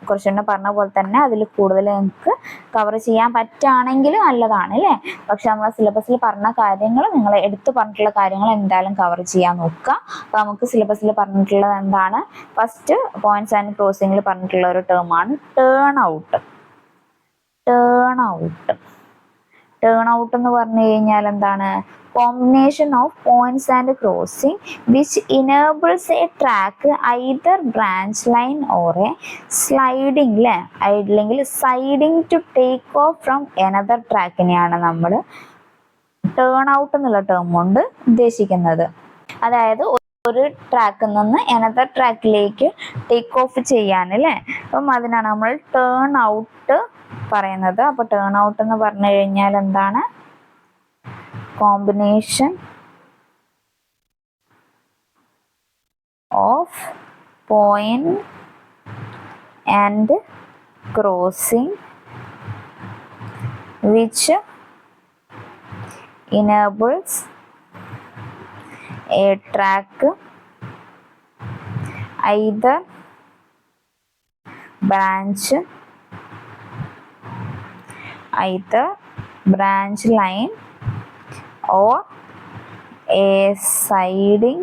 കുറച്ചുകൂടെ പറഞ്ഞ പോലെ തന്നെ അതിൽ കൂടുതൽ നിങ്ങൾക്ക് കവർ ചെയ്യാൻ പറ്റുകയാണെങ്കിൽ നല്ലതാണ് അല്ലേ. പക്ഷെ നമ്മൾ സിലബസിൽ പറഞ്ഞ കാര്യങ്ങൾ നിങ്ങൾ എടുത്തു പറഞ്ഞിട്ടുള്ള കാര്യങ്ങൾ എന്തായാലും കവർ ചെയ്യാൻ നോക്കുക. അപ്പോൾ നമുക്ക് സിലബസിൽ പറഞ്ഞിട്ടുള്ളത് എന്താണ്? ഫസ്റ്റ് പോയിന്റ്സ് ആൻഡ് ക്രോസിങ്ങിൽ പറഞ്ഞിട്ടുള്ള ഒരു ടേമാണ് turn out. Turn out turn out എന്ന് പറഞ്ഞു കഴിഞ്ഞാൽ എന്താണ്? Combination of points and crossing which enables a track either branch line or a sliding അല്ലേ, അല്ലെങ്കിൽ siding to take off from another ട്രാക്കിനെയാണ് നമ്മൾ ടേൺ ഔട്ട് എന്നുള്ള ടേം കൊണ്ട് ഉദ്ദേശിക്കുന്നത്. അതായത് ഒരു ട്രാക്കിൽ നിന്ന് എനദർ ട്രാക്കിലേക്ക് ടേക്ക് ഓഫ് ചെയ്യാൻ അല്ലേ. അപ്പം അതിനാണ് നമ്മൾ ടേൺ ഔട്ട് പറയുന്നത്. അപ്പൊ ടേൺ ഔട്ട് എന്ന് പറഞ്ഞു കഴിഞ്ഞാൽ എന്താണ്? Combination of point and crossing which enables a track either branch line or a siding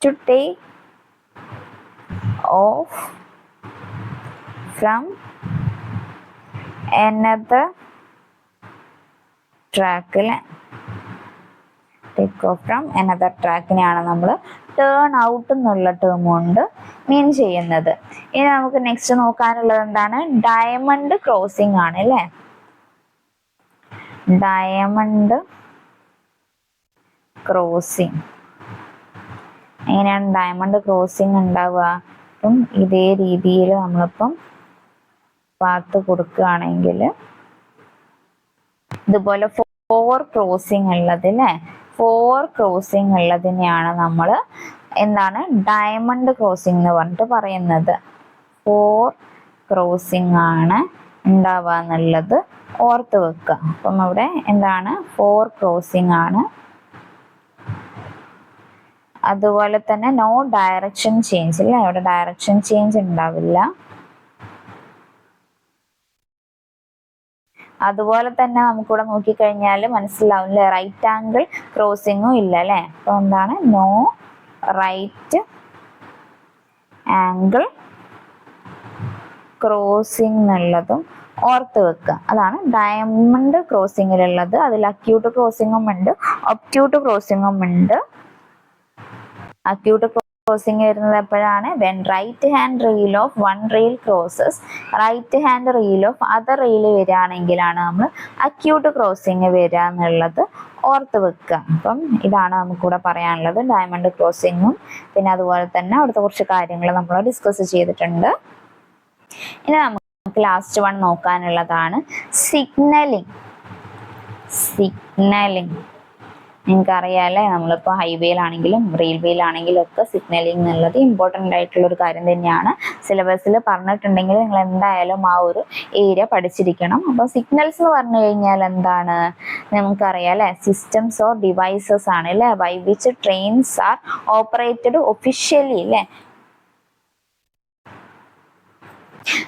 to take off from another ട്രാക്കിൽ ടേക്ക് ഓഫ് ഫ്രം അനദർ ട്രാക്കിനെയാണ് നമ്മൾ ടേൺ ഔട്ട് എന്നുള്ള ടേം കൊണ്ട് മീൻ ചെയ്യുന്നത്. ഇനി നമുക്ക് നെക്സ്റ്റ് നോക്കാനുള്ളത് എന്താണ്? ഡയമണ്ട് ക്രോസിംഗ് ആണ് അല്ലേ. ഡയമണ്ട് ക്രോസിംഗ് എങ്ങനെയാണ് ഡയമണ്ട് ക്രോസിംഗ് ഉണ്ടാവുക? അപ്പം ഇതേ രീതിയിൽ നമ്മളിപ്പം പാത്ത് കൊടുക്കുകയാണെങ്കിൽ ഇതുപോലെ 4 ക്രോസിംഗ് ഉള്ളത് അല്ലേ, 4 ക്രോസിംഗ് ഉള്ളതിനെയാണ് നമ്മൾ എന്താണ് ഡയമണ്ട് ക്രോസിംഗ് എന്ന് പറഞ്ഞിട്ട് പറയുന്നത്. 4 ക്രോസിംഗ് ആണ് ഉണ്ടാവുക എന്നുള്ളത് ഓർത്ത് വെക്കുക. അപ്പം അവിടെ എന്താണ് 4 ക്രോസിംഗ് ആണ്. അതുപോലെ തന്നെ നോ ഡയറക്ഷൻ ചേഞ്ച് ഇല്ല, അവിടെ ഡയറക്ഷൻ ചേഞ്ച് ഉണ്ടാവില്ല. അതുപോലെ തന്നെ നമുക്കിവിടെ നോക്കിക്കഴിഞ്ഞാൽ മനസ്സിലാവും അല്ലേ, റൈറ്റ് ആംഗിൾ ക്രോസിങ്ങും ഇല്ല അല്ലേ. അപ്പൊ എന്താണ് നോ റൈറ്റ് ആംഗിൾ ക്രോസിംഗ് എന്നുള്ളതും ഓർത്ത് വെക്കുക. അതാണ് ഡയമണ്ട് ക്രോസിങ്ങിലുള്ളത്. അതിൽ അക്യൂട്ട് ക്രോസിങ്ങും ഉണ്ട്, ഒബ്റ്റ്യൂട്ട് ക്രോസിങ്ങും ഉണ്ട്. അക്യൂട്ട് ക്രോസിംഗ് വരുന്നത് എപ്പോഴാണ്? When right hand rail of one rail crosses right hand rail of other rail വരികയാണെങ്കിലാണ് നമ്മൾ അക്യൂട്ട് ക്രോസിംഗ് വരിക എന്നുള്ളത് ഓർത്ത് വെക്കുക. അപ്പം ഇതാണ് നമുക്കിവിടെ പറയാനുള്ളത് ഡയമണ്ട് ക്രോസിങ്ങും. പിന്നെ അതുപോലെ തന്നെ അവിടുത്തെ കുറച്ച് കാര്യങ്ങൾ നമ്മൾ ഡിസ്കസ് ചെയ്തിട്ടുണ്ട്. ഇനി നമുക്ക് ലാസ്റ്റ് വൺ നോക്കാനുള്ളതാണ് സിഗ്നലിംഗ്. സിഗ്നലിംഗ് നിങ്ങൾക്കറിയാമല്ലേ, നമ്മളിപ്പോൾ ഹൈവേയിലാണെങ്കിലും റെയിൽവേയിലാണെങ്കിലും ഒക്കെ സിഗ്നലിംഗ് എന്നുള്ളത് ഇമ്പോർട്ടൻ്റ് ആയിട്ടുള്ള ഒരു കാര്യം തന്നെയാണ്. സിലബസിൽ പറഞ്ഞിട്ടുണ്ടെങ്കിൽ നിങ്ങൾ എന്തായാലും ആ ഒരു ഏരിയ പഠിച്ചിരിക്കണം. അപ്പോൾ സിഗ്നൽസ് എന്ന് പറഞ്ഞു കഴിഞ്ഞാൽ എന്താണ് നമുക്കറിയാം അല്ലേ, സിസ്റ്റംസ് ഓർ ഡിവൈസസ് ആണ് അല്ലേ, by which trains are operated officially അല്ലേ,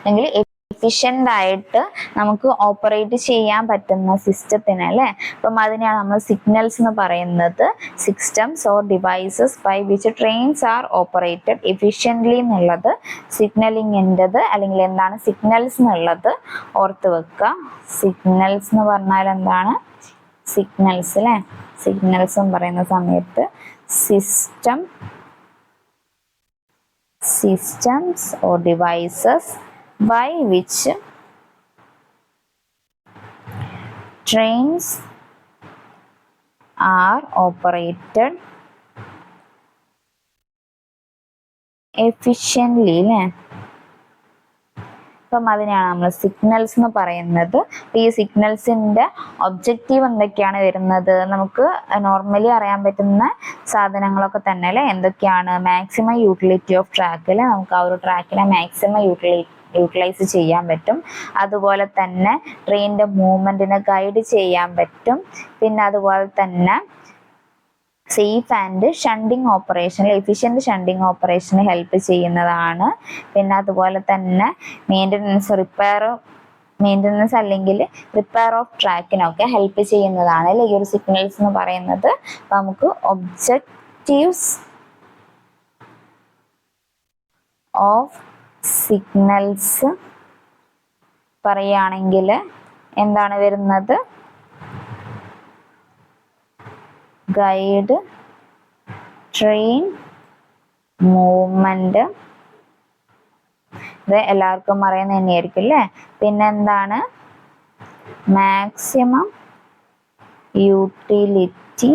അല്ലെങ്കിൽ എഫിഷ്യൻ്റ് ആയിട്ട് നമുക്ക് ഓപ്പറേറ്റ് ചെയ്യാൻ പറ്റുന്ന സിസ്റ്റത്തിന് അല്ലേ. അപ്പം അതിനെയാണ് നമ്മൾ സിഗ്നൽസ് എന്ന് പറയുന്നത്. Systems or devices by which trains are operated efficiently എന്നുള്ളത് സിഗ്നലിങ്ങിൻ്റെത്, അല്ലെങ്കിൽ എന്താണ് സിഗ്നൽസ് എന്നുള്ളത് ഓർത്ത് വെക്കുക. സിഗ്നൽസ് എന്ന് പറഞ്ഞാൽ എന്താണ്? സിഗ്നൽസ് അല്ലേ, സിഗ്നൽസ് എന്ന് പറയുന്ന സമയത്ത് systems or devices by which trains are operated efficiently അല്ലേ. അപ്പം അതിനെയാണ് നമ്മൾ സിഗ്നൽസ് എന്ന് പറയുന്നത്. ഈ സിഗ്നൽസിൻ്റെ ഒബ്ജക്റ്റീവ് എന്തൊക്കെയാണ് വരുന്നത്? നമുക്ക് നോർമലി അറിയാൻ പറ്റുന്ന സാധനങ്ങളൊക്കെ തന്നെ അല്ലേ. എന്തൊക്കെയാണ്? മാക്സിമം യൂട്ടിലിറ്റി ഓഫ് ട്രാക്കിൽ നമുക്ക് ആ ഒരു ട്രാക്കിനെ മാക്സിമം യൂട്ടിലൈസ് ചെയ്യാൻ പറ്റും. അതുപോലെ തന്നെ ട്രെയിനിൻ്റെ മൂവ്മെൻറ്റിനെ ഗൈഡ് ചെയ്യാൻ പറ്റും. പിന്നെ അതുപോലെ തന്നെ safe and shunting operation, efficient shunting operation help ചെയ്യുന്നതാണ്. പിന്നെ അതുപോലെ തന്നെ മെയിൻ്റനൻസ് അല്ലെങ്കിൽ റിപ്പയർ ഓഫ് ട്രാക്കിനൊക്കെ ഹെൽപ്പ് ചെയ്യുന്നതാണ് അല്ലേ ഈ ഒരു സിഗ്നൽസ് എന്ന് പറയുന്നത്. അപ്പോൾ നമുക്ക് ഒബ്ജക്റ്റീവ്സ് ഓഫ് സിഗ്നൽസ് പറയുകയാണെങ്കിൽ എന്താണ് വരുന്നത്? ഗൈഡ് ട്രെയിൻ മൂവ്മെന്റ്, ഇത് എല്ലാവർക്കും അറിയുന്ന തന്നെയായിരിക്കും അല്ലേ. പിന്നെന്താണ്? മാക്സിമം യൂട്ടിലിറ്റി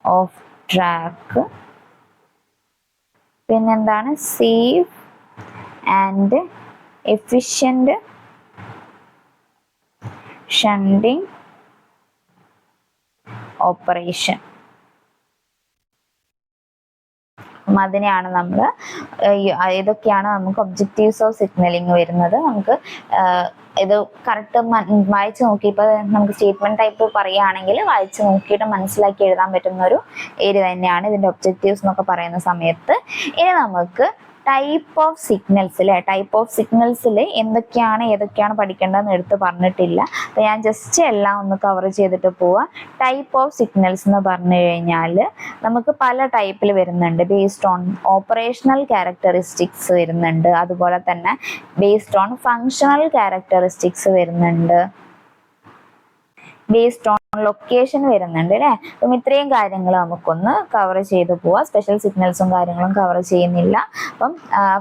ഓഫ് ട്രാക്ക്, പിന്നെന്താണ്? Safe and efficient shunting operation. അതിനെയാണ് നമ്മൾ ഇതൊക്കെയാണ് നമുക്ക് ഒബ്ജക്റ്റീവ്സ് ഓഫ് സിഗ്നലിംഗ് വരുന്നത്. നമുക്ക് ഇത് കറക്റ്റ് വായിച്ച് നോക്കി, ഇപ്പോൾ നമുക്ക് സ്റ്റേറ്റ്മെന്റ് ടൈപ്പ് പറയുകയാണെങ്കിൽ വായിച്ച് നോക്കിയിട്ട് മനസ്സിലാക്കി എഴുതാൻ പറ്റുന്ന ഒരു ഏരിയ തന്നെയാണ് ഇതിന്റെ ഒബ്ജക്റ്റീവ്സ് എന്നൊക്കെ പറയുന്ന സമയത്ത്. ഇനി നമുക്ക് ടൈപ്പ് ഓഫ് സിഗ്നൽസ് അല്ലേ, ടൈപ്പ് ഓഫ് സിഗ്നൽസിൽ ഏതൊക്കെയാണ് പഠിക്കേണ്ടതെന്ന് എടുത്ത് പറഞ്ഞിട്ടില്ല. അപ്പോൾ ഞാൻ ജസ്റ്റ് എല്ലാം ഒന്ന് കവർ ചെയ്തിട്ട് പോവാം. ടൈപ്പ് ഓഫ് സിഗ്നൽസ് എന്ന് പറഞ്ഞു കഴിഞ്ഞാൽ നമുക്ക് പല ടൈപ്പിൽ വരുന്നുണ്ട്. ബേസ്ഡ് ഓൺ ഓപ്പറേഷണൽ ക്യാരക്ടറിസ്റ്റിക്സ് വരുന്നുണ്ട്, അതുപോലെ തന്നെ ബേസ്ഡ് ഓൺ ഫങ്ഷണൽ ക്യാരക്ടറിസ്റ്റിക്സ് വരുന്നുണ്ട്, ബേസ്ഡ് ഓൺ ലൊക്കേഷൻ വരുന്നുണ്ട് അല്ലേ. അപ്പം ഇത്രയും കാര്യങ്ങൾ നമുക്കൊന്ന് കവർ ചെയ്ത് പോവാം. സ്പെഷ്യൽ സിഗ്നൽസും കാര്യങ്ങളും കവർ ചെയ്യുന്നില്ല. അപ്പം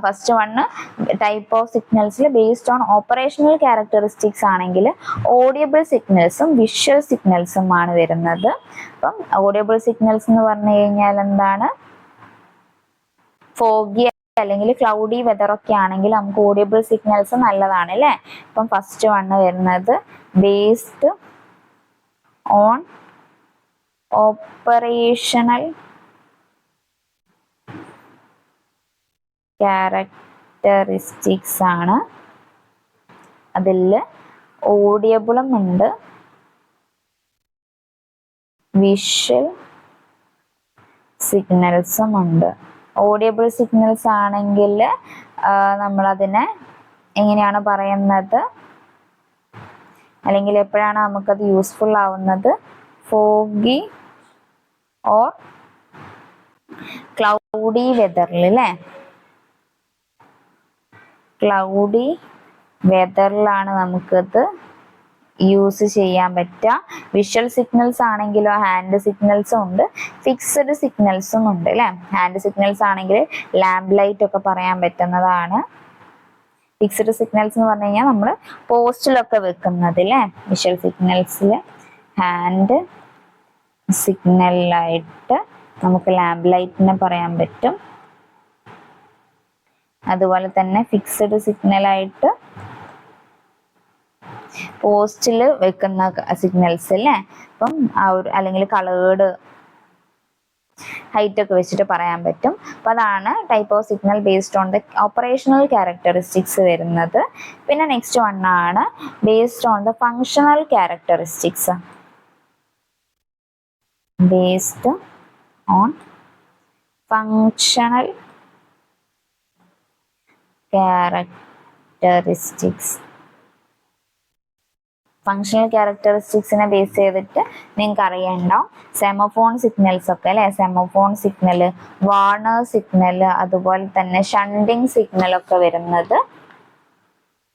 ഫസ്റ്റ് വണ്ണ് ടൈപ്പ് ഓഫ് സിഗ്നൽസിൽ ബേസ്ഡ് ഓൺ ഓപ്പറേഷണൽ ക്യാരക്ടറിസ്റ്റിക്സ് ആണെങ്കിൽ ഓഡിയബിൾ സിഗ്നൽസും വിഷ്വൽ സിഗ്നൽസും ആണ് വരുന്നത്. അപ്പം ഓഡിയബിൾ സിഗ്നൽസ് എന്ന് പറഞ്ഞു കഴിഞ്ഞാൽ എന്താണ്? ഫോഗി അല്ലെങ്കിൽ ക്ലൗഡി വെതർ ഒക്കെ ആണെങ്കിൽ നമുക്ക് ഓഡിയബിൾ സിഗ്നൽസ് നല്ലതാണ് അല്ലേ. അപ്പം ഫസ്റ്റ് വണ്ണ് വരുന്നത് ബേസ്ഡ് ഓൺ ഓപ്പറേഷണൽ ക്യാരക്ടറിസ്റ്റിക്സ് ആണ്. അതിൽ ഓഡിയബിളും ഉണ്ട്, വിഷ്വൽ സിഗ്നൽസും ഉണ്ട്. ഓഡിയബിൾ സിഗ്നൽസ് ആണെങ്കിൽ നമ്മളതിനെ എങ്ങനെയാണ് പറയുന്നത്, അല്ലെങ്കിൽ എപ്പോഴാണ് നമുക്കത് യൂസ്ഫുൾ ആവുന്നത്? ഫോഗി ഓർ ക്ലൗഡി വെതറിൽ അല്ലേ. ക്ലൗഡി വെതറിലാണ് നമുക്കത് യൂസ് ചെയ്യാൻ പറ്റുക. വിഷ്വൽ സിഗ്നൽസ് ആണെങ്കിലോ ഹാൻഡ് സിഗ്നൽസും ഉണ്ട്, ഫിക്സഡ് സിഗ്നൽസും ഉണ്ട് അല്ലേ. ഹാൻഡ് സിഗ്നൽസ് ആണെങ്കിൽ ലാമ്പ് ലൈറ്റ് ഒക്കെ പറയാൻ പറ്റുന്നതാണ്. ഫിക്സഡ് സിഗ്നൽസ് എന്ന് പറഞ്ഞു കഴിഞ്ഞാൽ നമ്മൾ പോസ്റ്റിലൊക്കെ വെക്കുന്നത് അല്ലേ. വിഷ്വൽ സിഗ്നൽസിൽ ഹാൻഡ് സിഗ്നലായിട്ട് നമുക്ക് ലാമ്പ് ലൈറ്റിനെ പറയാൻ പറ്റും. അതുപോലെ തന്നെ ഫിക്സഡ് സിഗ്നലായിട്ട് പോസ്റ്റിൽ വെക്കുന്ന സിഗ്നൽസ് അല്ലേ. അപ്പം അല്ലെങ്കിൽ കളേർഡ് ഹൈറ്റ് ഒക്കെ വെച്ചിട്ട് പറയാൻ പറ്റും. അപ്പോൾ അതാണ് type of signal based on the operational characteristics വരുന്നത്. പിന്നെ നെക്സ്റ്റ് വൺ ആണ് based on the functional characteristics. Based on functional characteristics. Functional ക്യാരക്ടറിസ്റ്റിക്സിനെ ബേസ് ചെയ്തിട്ട് നിങ്ങൾക്ക് അറിയണ്ടാവും സെമഫോൺ സിഗ്നൽസ് ഒക്കെ അല്ലേ. സെമഫോൺ സിഗ്നൽ, വാർണർ സിഗ്നൽ, അതുപോലെ തന്നെ ഷണ്ടിങ് സിഗ്നൽ ഒക്കെ വരുന്നത്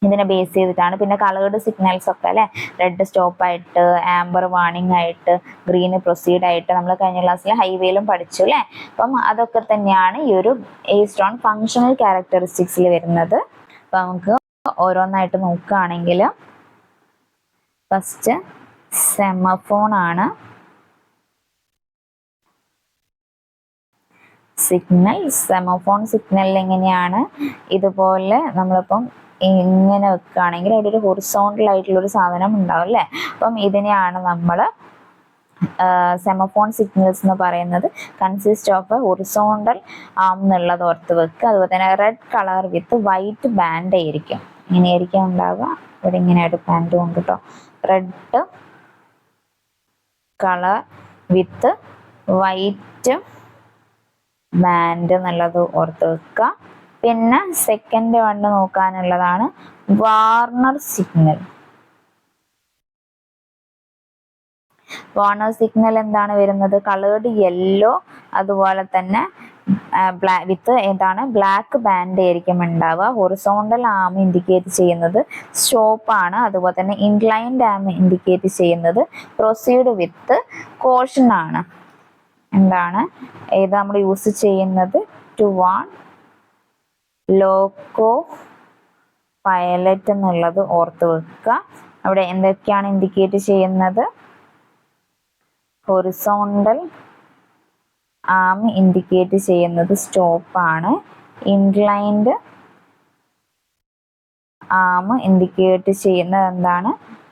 ഇതിനെ ബേസ് ചെയ്തിട്ടാണ്. പിന്നെ കളേർഡ് സിഗ്നൽസ് ഒക്കെ അല്ലേ, റെഡ് സ്റ്റോപ്പ് ആയിട്ട്, ആംബർ വാർണിംഗ് ആയിട്ട്, ഗ്രീന് പ്രൊസീഡ് ആയിട്ട് നമ്മൾ കഴിഞ്ഞ ക്ലാസ്സിൽ ഹൈവേയിലും പഠിച്ചു അല്ലേ. അപ്പം അതൊക്കെ തന്നെയാണ് ഈ ഒരു ബേസ്ഡ് ഓൺ ഫങ്ഷണൽ ക്യാരക്ടറിസ്റ്റിക്സിൽ വരുന്നത്. അപ്പം നമുക്ക് ഓരോന്നായിട്ട് നോക്കുകയാണെങ്കിൽ ഫസ്റ്റ് സെമഫോൺ ആണ്. സിഗ്നൽ സെമഫോൺ സിഗ്നലിൽ എങ്ങനെയാണ്, ഇതുപോലെ നമ്മളിപ്പം ഇങ്ങനെ വെക്കുകയാണെങ്കിൽ അവിടെ ഒരു ഹൊറിസോണ്ടൽ ആയിട്ടുള്ള ഒരു സാധനം ഉണ്ടാവും അല്ലേ. അപ്പം ഇതിനെയാണ് നമ്മൾ സെമഫോൺ സിഗ്നൽസ് എന്ന് പറയുന്നത് കൺസിസ്റ്റ് ഓഫ് ഹൊറിസോണ്ടൽ ആം എന്നുള്ളത് ഓർത്ത് വെക്കുക. അതുപോലെ തന്നെ red colour with white band ആയിരിക്കും. ഇങ്ങനെയായിരിക്കും ഉണ്ടാവുക. ഇവിടെ ഇങ്ങനെയായിട്ട് ബാൻഡ് കൊണ്ട് കേട്ടോ. Red colour with white band എന്നുള്ളത് ഓർത്ത് വെക്കുക. പിന്നെ സെക്കൻഡ് വണ്ണ് നോക്കാനുള്ളതാണ് വാർണർ സിഗ്നൽ. വാർണർ സിഗ്നൽ എന്താണ് വരുന്നത്? കളേർഡ് യെല്ലോ, അതുപോലെ തന്നെ വിത്ത് എന്താണ് ബ്ലാക്ക് ബാൻഡ് ആയിരിക്കും ഉണ്ടാവുക. ഹൊറിസോണ്ടൽ ആം ഇൻഡിക്കേറ്റ് ചെയ്യുന്നത് സ്റ്റോപ്പ് ആണ്. അതുപോലെ തന്നെ ഇൻക്ലൈൻഡ് ആം ഇൻഡിക്കേറ്റ് ചെയ്യുന്നത് പ്രൊസീഡ് വിത്ത് കോഷൻ ആണ്. എന്താണ് ഇത് നമ്മൾ യൂസ് ചെയ്യുന്നത്? ടു വാൺ, ലോക്കോ പൈലറ്റ് എന്നുള്ളത് ഓർത്ത് വെക്കുക. അവിടെ എന്തൊക്കെയാണ് ഇൻഡിക്കേറ്റ് ചെയ്യുന്നത്? ഹൊറിസോണ്ടൽ ആം ഇൻഡിക്കേറ്റ് ചെയ്യുന്നത് സ്റ്റോപ്പ് ആണ്. ഇൻക്ലൈൻഡ് ആം ഇൻഡിക്കേറ്റ് ചെയ്യുന്നത് എന്താണ്?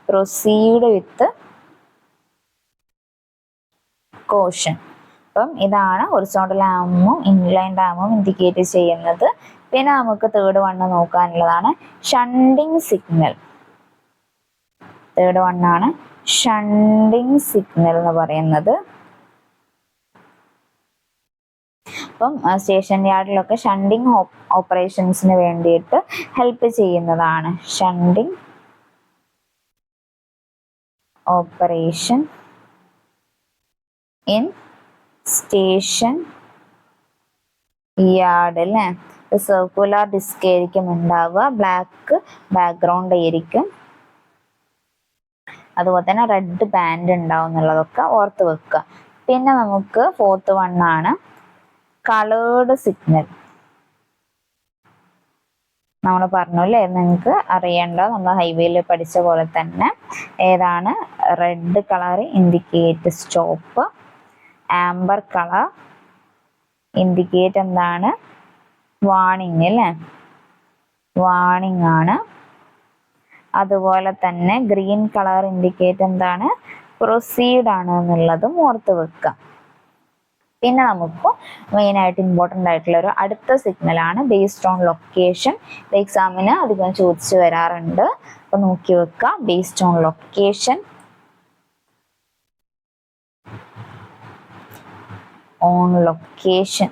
Proceed with caution. അപ്പം ഇതാണ് ഹൊറിസോണ്ടൽ ആമും ഇൻക്ലൈൻഡ് ആമും ഇൻഡിക്കേറ്റ് ചെയ്യുന്നത്. പിന്നെ നമുക്ക് തേർഡ് വണ്ണ് നോക്കാനുള്ളതാണ് ഷണ്ടിങ് സിഗ്നൽ. തേർഡ് വണ്ണാണ് ഷണ്ടിങ് സിഗ്നൽ എന്ന് പറയുന്നത്. അപ്പം സ്റ്റേഷൻ യാർഡിലൊക്കെ ഷണ്ടിങ് ഓപ്പറേഷൻസിന് വേണ്ടിയിട്ട് ഹെൽപ്പ് ചെയ്യുന്നതാണ്. Shunting operation in station yard അല്ലേ. സർക്കുലർ ഡിസ്ക് ആയിരിക്കും ഉണ്ടാവുക. ബ്ലാക്ക് ബാക്ക്ഗ്രൗണ്ട് ആയിരിക്കും. അതുപോലെ തന്നെ റെഡ് ബാൻഡ് ഉണ്ടാവും എന്നുള്ളതൊക്കെ ഓർത്ത് വെക്കുക. പിന്നെ നമുക്ക് ഫോർത്ത് വണ്ണാണ് കളേർഡ് സിഗ്നൽ. നമ്മൾ പറഞ്ഞു അല്ലേ, നിങ്ങൾക്ക് അറിയേണ്ട, നമ്മൾ ഹൈവേയിൽ പഠിച്ച പോലെ തന്നെ ഏതാണ്? Red colour indicate stop, amber colour indicate എന്താണ്? വാണിംഗ് അല്ലേ, വാണിംഗ് ആണ്. അതുപോലെ തന്നെ ഗ്രീൻ കളർ ഇൻഡിക്കേറ്റ് എന്താണ്? പ്രൊസീഡ് ആണ് എന്നുള്ളതും ഓർത്ത് വെക്കുക. പിന്നെ നമുക്ക് മെയിൻ ആയിട്ട് ഇമ്പോർട്ടൻ്റ് ആയിട്ടുള്ള ഒരു അടുത്ത സിഗ്നൽ ആണ് ബേസ്ഡ് ഓൺ ലൊക്കേഷൻ. ഇത് എക്സാമിന് അധികം ചോദിച്ചു വരാറുണ്ട്. അപ്പൊ നോക്കി വെക്കുക. Based on location, on location.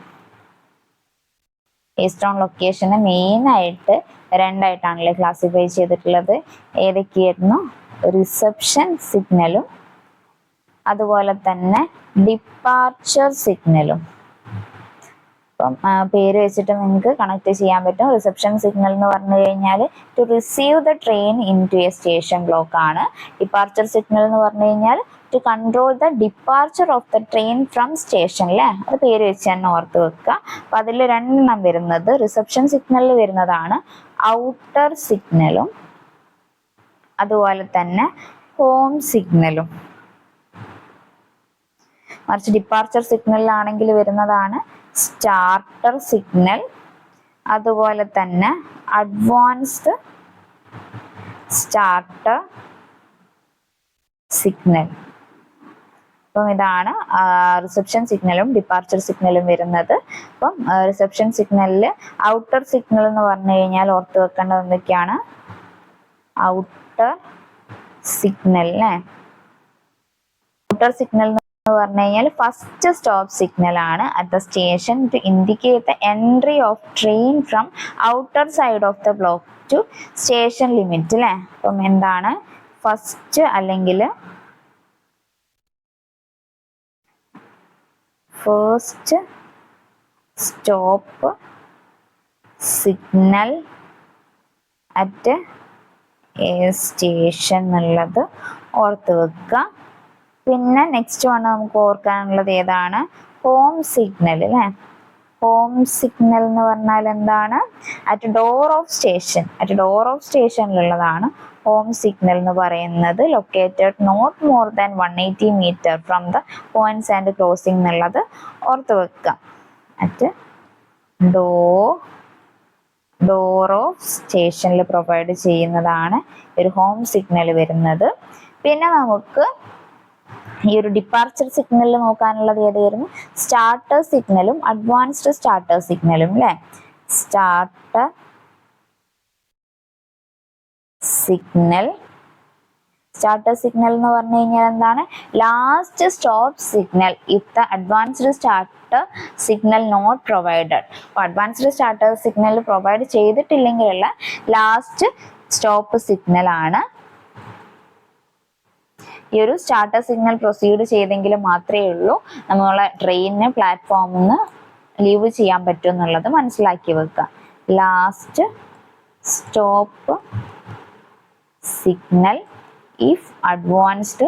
Based on location main ആയിട്ട് രണ്ടായിട്ടാണല്ലേ ക്ലാസിഫൈ ചെയ്തിട്ടുള്ളത്. ഏതൊക്കെയായിരുന്നു? റിസപ്ഷൻ സിഗ്നലും അതുപോലെ തന്നെ ഡിപ്പാർച്ചർ സിഗ്നലും. അപ്പം പേര് വെച്ചിട്ട് നിങ്ങൾക്ക് കണക്ട് ചെയ്യാൻ പറ്റും. റിസപ്ഷൻ സിഗ്നൽ എന്ന് പറഞ്ഞു കഴിഞ്ഞാൽ to receive the train into a station block ആണ്. ഡിപ്പാർച്ചർ സിഗ്നൽ എന്ന് പറഞ്ഞു കഴിഞ്ഞാൽ to control the departure of the train from station അല്ലേ. അത് പേര് വെച്ച് തന്നെ ഓർത്ത് വെക്കുക. അപ്പൊ അതിൽ രണ്ടെണ്ണം വരുന്നത് റിസപ്ഷൻ സിഗ്നലിൽ വരുന്നതാണ് ഔട്ടർ സിഗ്നലും അതുപോലെ തന്നെ ഹോം സിഗ്നലും. മറിച്ച് ഡിപ്പാർച്ചർ സിഗ്നലിലാണെങ്കിൽ വരുന്നതാണ് സ്റ്റാർട്ടർ സിഗ്നൽ, അതുപോലെ തന്നെ അഡ്വാൻസ്ഡ് സ്റ്റാർട്ടർ സിഗ്നൽ. അപ്പം ഇതാണ് റിസപ്ഷൻ സിഗ്നലും ഡിപ്പാർച്ചർ സിഗ്നലും വരുന്നത്. അപ്പം റിസപ്ഷൻ സിഗ്നലിൽ ഔട്ടർ സിഗ്നൽ എന്ന് പറഞ്ഞു കഴിഞ്ഞാൽ ഓർത്ത് വെക്കേണ്ടത് എന്തൊക്കെയാണ്? ഔട്ടർ സിഗ്നൽ അല്ലേ. ഔട്ടർ സിഗ്നൽ എന്ന് പറഞ്ഞു കഴിഞ്ഞാൽ ഫസ്റ്റ് സ്റ്റോപ്പ് സിഗ്നൽ ആണ് at the station to indicate the entry of train from outer side of the block to station limit അല്ലേ. അപ്പം എന്താണ് ഫസ്റ്റ് അല്ലെങ്കിൽ first stop signal at a station എന്നുള്ളത് ഓർത്ത് വെക്കുക. പിന്നെ നെക്സ്റ്റ് വൺ നമുക്ക് ഓർക്കാനുള്ളത് ഏതാണ്? ഹോം സിഗ്നൽ അല്ലേ. ഹോം സിഗ്നൽ എന്ന് പറഞ്ഞാൽ എന്താണ്? At door of station, at door of സ്റ്റേഷനിലുള്ളതാണ് home signal എന്ന് പറയുന്നത്. Located not more than 180 metre from the points and crossing എന്നുള്ളത് ഓർത്ത് വെക്കുക. അറ്റ് ഡോർ ഓഫ് സ്റ്റേഷനിൽ പ്രൊവൈഡ് ചെയ്യുന്നതാണ് ഒരു ഹോം സിഗ്നൽ വരുന്നത്. പിന്നെ നമുക്ക് ഈ ഒരു ഡിപ്പാർച്ചർ സിഗ്നലിൽ നോക്കാനുള്ളത് ഏതായിരുന്നു? സ്റ്റാർട്ടർ സിഗ്നലും അഡ്വാൻസ്ഡ് സ്റ്റാർട്ടർ സിഗ്നലും അല്ലെ. സ്റ്റാർട്ടർ സിഗ്നൽ എന്ന് പറഞ്ഞു കഴിഞ്ഞാൽ എന്താണ്? Last stop signal if the advanced starter signal not provided. അപ്പോൾ അഡ്വാൻസ്ഡ് സ്റ്റാർട്ടർ സിഗ്നൽ പ്രൊവൈഡ് ചെയ്തിട്ടില്ലെങ്കിലുള്ള ലാസ്റ്റ് സ്റ്റോപ്പ് സിഗ്നൽ ആണ്. ഈ ഒരു സ്റ്റാർട്ടർ സിഗ്നൽ പ്രൊസീഡ് ചെയ്തെങ്കിൽ മാത്രമേ ഉള്ളൂ നമ്മളെ ട്രെയിനിന് പ്ലാറ്റ്ഫോമിൽ നിന്ന് ലീവ് ചെയ്യാൻ പറ്റും എന്നുള്ളത് മനസ്സിലാക്കി വെക്കുക. Last stop signal if advanced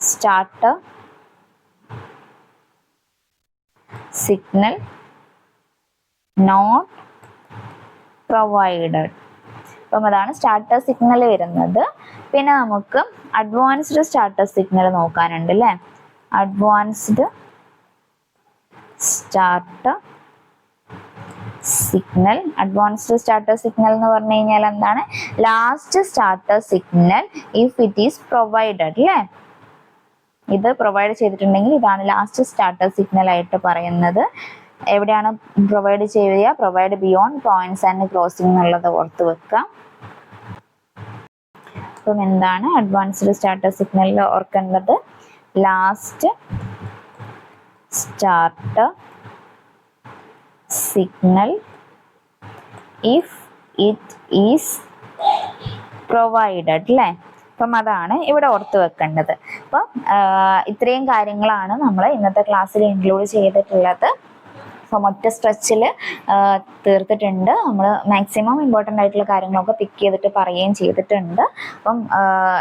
starter signal not provided. അപ്പം അതാണ് സ്റ്റാർട്ടർ സിഗ്നൽ വരുന്നത്. പിന്നെ നമുക്ക് അഡ്വാൻസ്ഡ് സ്റ്റാർട്ടർ സിഗ്നൽ നോക്കാനുണ്ട് അല്ലേ. Advanced starter signal. Advanced starter signal എന്ന് പറഞ്ഞു കഴിഞ്ഞാൽ എന്താണ്? Last starter signal if it is provided അല്ലേ. ഇത് പ്രൊവൈഡ് ചെയ്തിട്ടുണ്ടെങ്കിൽ ഇതാണ് ലാസ്റ്റ് സ്റ്റാർട്ടർ സിഗ്നൽ ആയിട്ട് പറയുന്നത്. എവിടെയാണ് പ്രൊവൈഡ് ചെയ്യുക? Provide beyond points and crossing എന്നുള്ളത് ഓർത്ത് വെക്കാം. അപ്പം എന്താണ് അഡ്വാൻസ്ഡ് സ്റ്റാർട്ടർ സിഗ്നലിൽ ഓർക്കേണ്ടത്? Last starter signal if it is provided അല്ലേ. അപ്പം അതാണ് ഇവിടെ ഓർത്ത് വെക്കേണ്ടത്. അപ്പം ഇത്രയും കാര്യങ്ങളാണ് നമ്മൾ ഇന്നത്തെ ക്ലാസ്സിൽ ഇൻക്ലൂഡ് ചെയ്തിട്ടുള്ളത്. അപ്പം ഒറ്റ സ്ട്രെച്ചിൽ തീർത്തിട്ടുണ്ട്. നമ്മൾ മാക്സിമം ഇമ്പോർട്ടൻ്റ് ആയിട്ടുള്ള കാര്യങ്ങളൊക്കെ പിക്ക് ചെയ്തിട്ട് പറയുകയും ചെയ്തിട്ടുണ്ട്. അപ്പം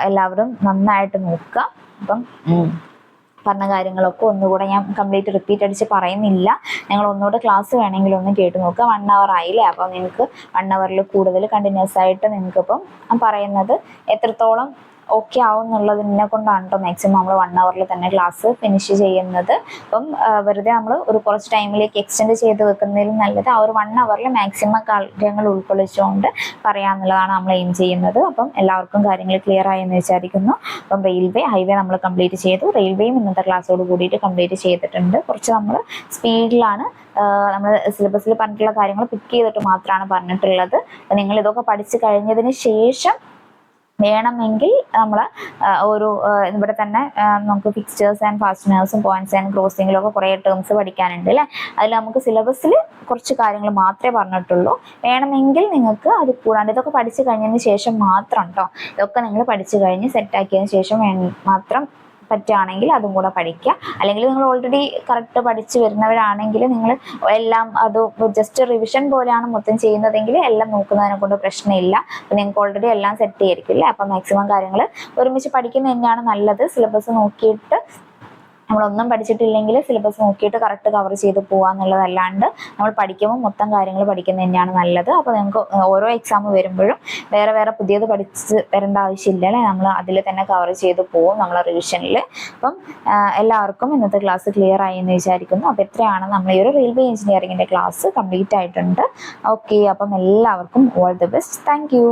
എല്ലാവരും നന്നായിട്ട് നോക്കുക. അപ്പം പറഞ്ഞ കാര്യങ്ങളൊക്കെ ഒന്നുകൂടെ ഞാൻ കംപ്ലീറ്റ് റിപ്പീറ്റ് അടിച്ച് പറയുന്നില്ല. നിങ്ങൾ ഒന്നുകൂടെ ക്ലാസ് വേണമെങ്കിൽ ഒന്ന് കേട്ട് നോക്കുക. 1 hour ആയില്ലേ. അപ്പോൾ നിങ്ങൾക്ക് 1 hour കൂടുതൽ കണ്ടിന്യൂസ് ആയിട്ട് നിങ്ങൾക്കിപ്പം പറയുന്നത് എത്രത്തോളം ഓക്കെ ആവും എന്നുള്ളതിനെ കൊണ്ടാണ് കേട്ടോ മാക്സിമം നമ്മൾ 1 hour തന്നെ ക്ലാസ് ഫിനിഷ് ചെയ്യുന്നത്. അപ്പം വെറുതെ നമ്മൾ ഒരു കുറച്ച് ടൈമിലേക്ക് എക്സ്റ്റെൻഡ് ചെയ്ത് വെക്കുന്നതിലും നല്ലത് ആ ഒരു 1 hour മാക്സിമം കാര്യങ്ങൾ ഉൾക്കൊള്ളിച്ചുകൊണ്ട് പറയാമെന്നുള്ളതാണ് നമ്മൾ എയിം ചെയ്യുന്നത്. അപ്പം എല്ലാവർക്കും കാര്യങ്ങൾ ക്ലിയർ ആയെന്ന് വിചാരിക്കുന്നു. അപ്പം ഹൈവേ നമ്മൾ കംപ്ലീറ്റ് ചെയ്തു. റെയിൽവേയും ഇന്നത്തെ ക്ലാസ്സോട് കൂടിയിട്ട് കംപ്ലീറ്റ് ചെയ്തിട്ടുണ്ട്. കുറച്ച് നമ്മൾ സ്പീഡിലാണ് നമ്മൾ സിലബസിൽ പറഞ്ഞിട്ടുള്ള കാര്യങ്ങൾ പിക്ക് ചെയ്തിട്ട് മാത്രമാണ് പറഞ്ഞിട്ടുള്ളത്. അപ്പം നിങ്ങൾ ഇതൊക്കെ പഠിച്ചു കഴിഞ്ഞതിന് ശേഷം വേണമെങ്കിൽ നമ്മൾ ഒരു ഇവിടെ തന്നെ നമുക്ക് ഫിക്സ്ചേഴ്സ് ആൻഡ് ഫാസ്റ്റനേഴ്സും പോയിന്റ്സ് ആൻഡ് ക്രോസിങ്ങിലും ഒക്കെ കുറേ ടേംസ് പഠിക്കാനുണ്ട് അല്ലേ. അതിൽ നമുക്ക് സിലബസിൽ കുറച്ച് കാര്യങ്ങൾ മാത്രമേ പറഞ്ഞിട്ടുള്ളൂ. വേണമെങ്കിൽ നിങ്ങൾക്ക് അത് കൂടാണ്ട് ഇതൊക്കെ പഠിച്ചു കഴിഞ്ഞതിന് ശേഷം മാത്രം കേട്ടോ, ഇതൊക്കെ നിങ്ങൾ പഠിച്ചു കഴിഞ്ഞ് സെറ്റാക്കിയതിന് ശേഷം മാത്രം പറ്റുകയാണെങ്കിൽ അതും കൂടെ പഠിക്കുക. അല്ലെങ്കിൽ നിങ്ങൾ ഓൾറെഡി കറക്റ്റ് പഠിച്ചു വരുന്നവരാണെങ്കിൽ നിങ്ങൾ എല്ലാം അത് ജസ്റ്റ് റിവിഷൻ പോലെയാണ് മൊത്തം ചെയ്യുന്നതെങ്കിൽ എല്ലാം നോക്കുന്നതിനെ കൊണ്ട് പ്രശ്നമില്ല. അപ്പം നിങ്ങൾക്ക് ഓൾറെഡി എല്ലാം സെറ്റ് ചെയ്തിരിക്കില്ല. അപ്പം മാക്സിമം കാര്യങ്ങൾ ഒരുമിച്ച് പഠിക്കുന്നത് തന്നെയാണ് നല്ലത്. സിലബസ് നോക്കിയിട്ട് നമ്മളൊന്നും പഠിച്ചിട്ടില്ലെങ്കിൽ സിലബസ് നോക്കിയിട്ട് കറക്റ്റ് കവർ ചെയ്ത് പോകാന്നുള്ളതല്ലാണ്ട് നമ്മൾ പഠിക്കുമ്പോൾ മൊത്തം കാര്യങ്ങൾ പഠിക്കുന്നത് തന്നെയാണ് നല്ലത്. അപ്പോൾ നിങ്ങൾക്ക് ഓരോ എക്സാം വരുമ്പോഴും വേറെ വേറെ പുതിയത് പഠിച്ച് വരേണ്ട ആവശ്യമില്ല അല്ലേ. നമ്മൾ അതിൽ തന്നെ കവർ ചെയ്ത് പോകും നമ്മളെ റിവിഷനിൽ. അപ്പം എല്ലാവർക്കും ഇന്നത്തെ ക്ലാസ് ക്ലിയർ ആയി എന്ന് വിചാരിക്കുന്നു. അപ്പോൾ എത്രയാണ് നമ്മൾ ഈ ഒരു റെയിൽവേ എഞ്ചിനീയറിംഗിൻ്റെ ക്ലാസ് കംപ്ലീറ്റ് ആയിട്ടുണ്ട്. ഓക്കെ, അപ്പം എല്ലാവർക്കും all the best. Thank you.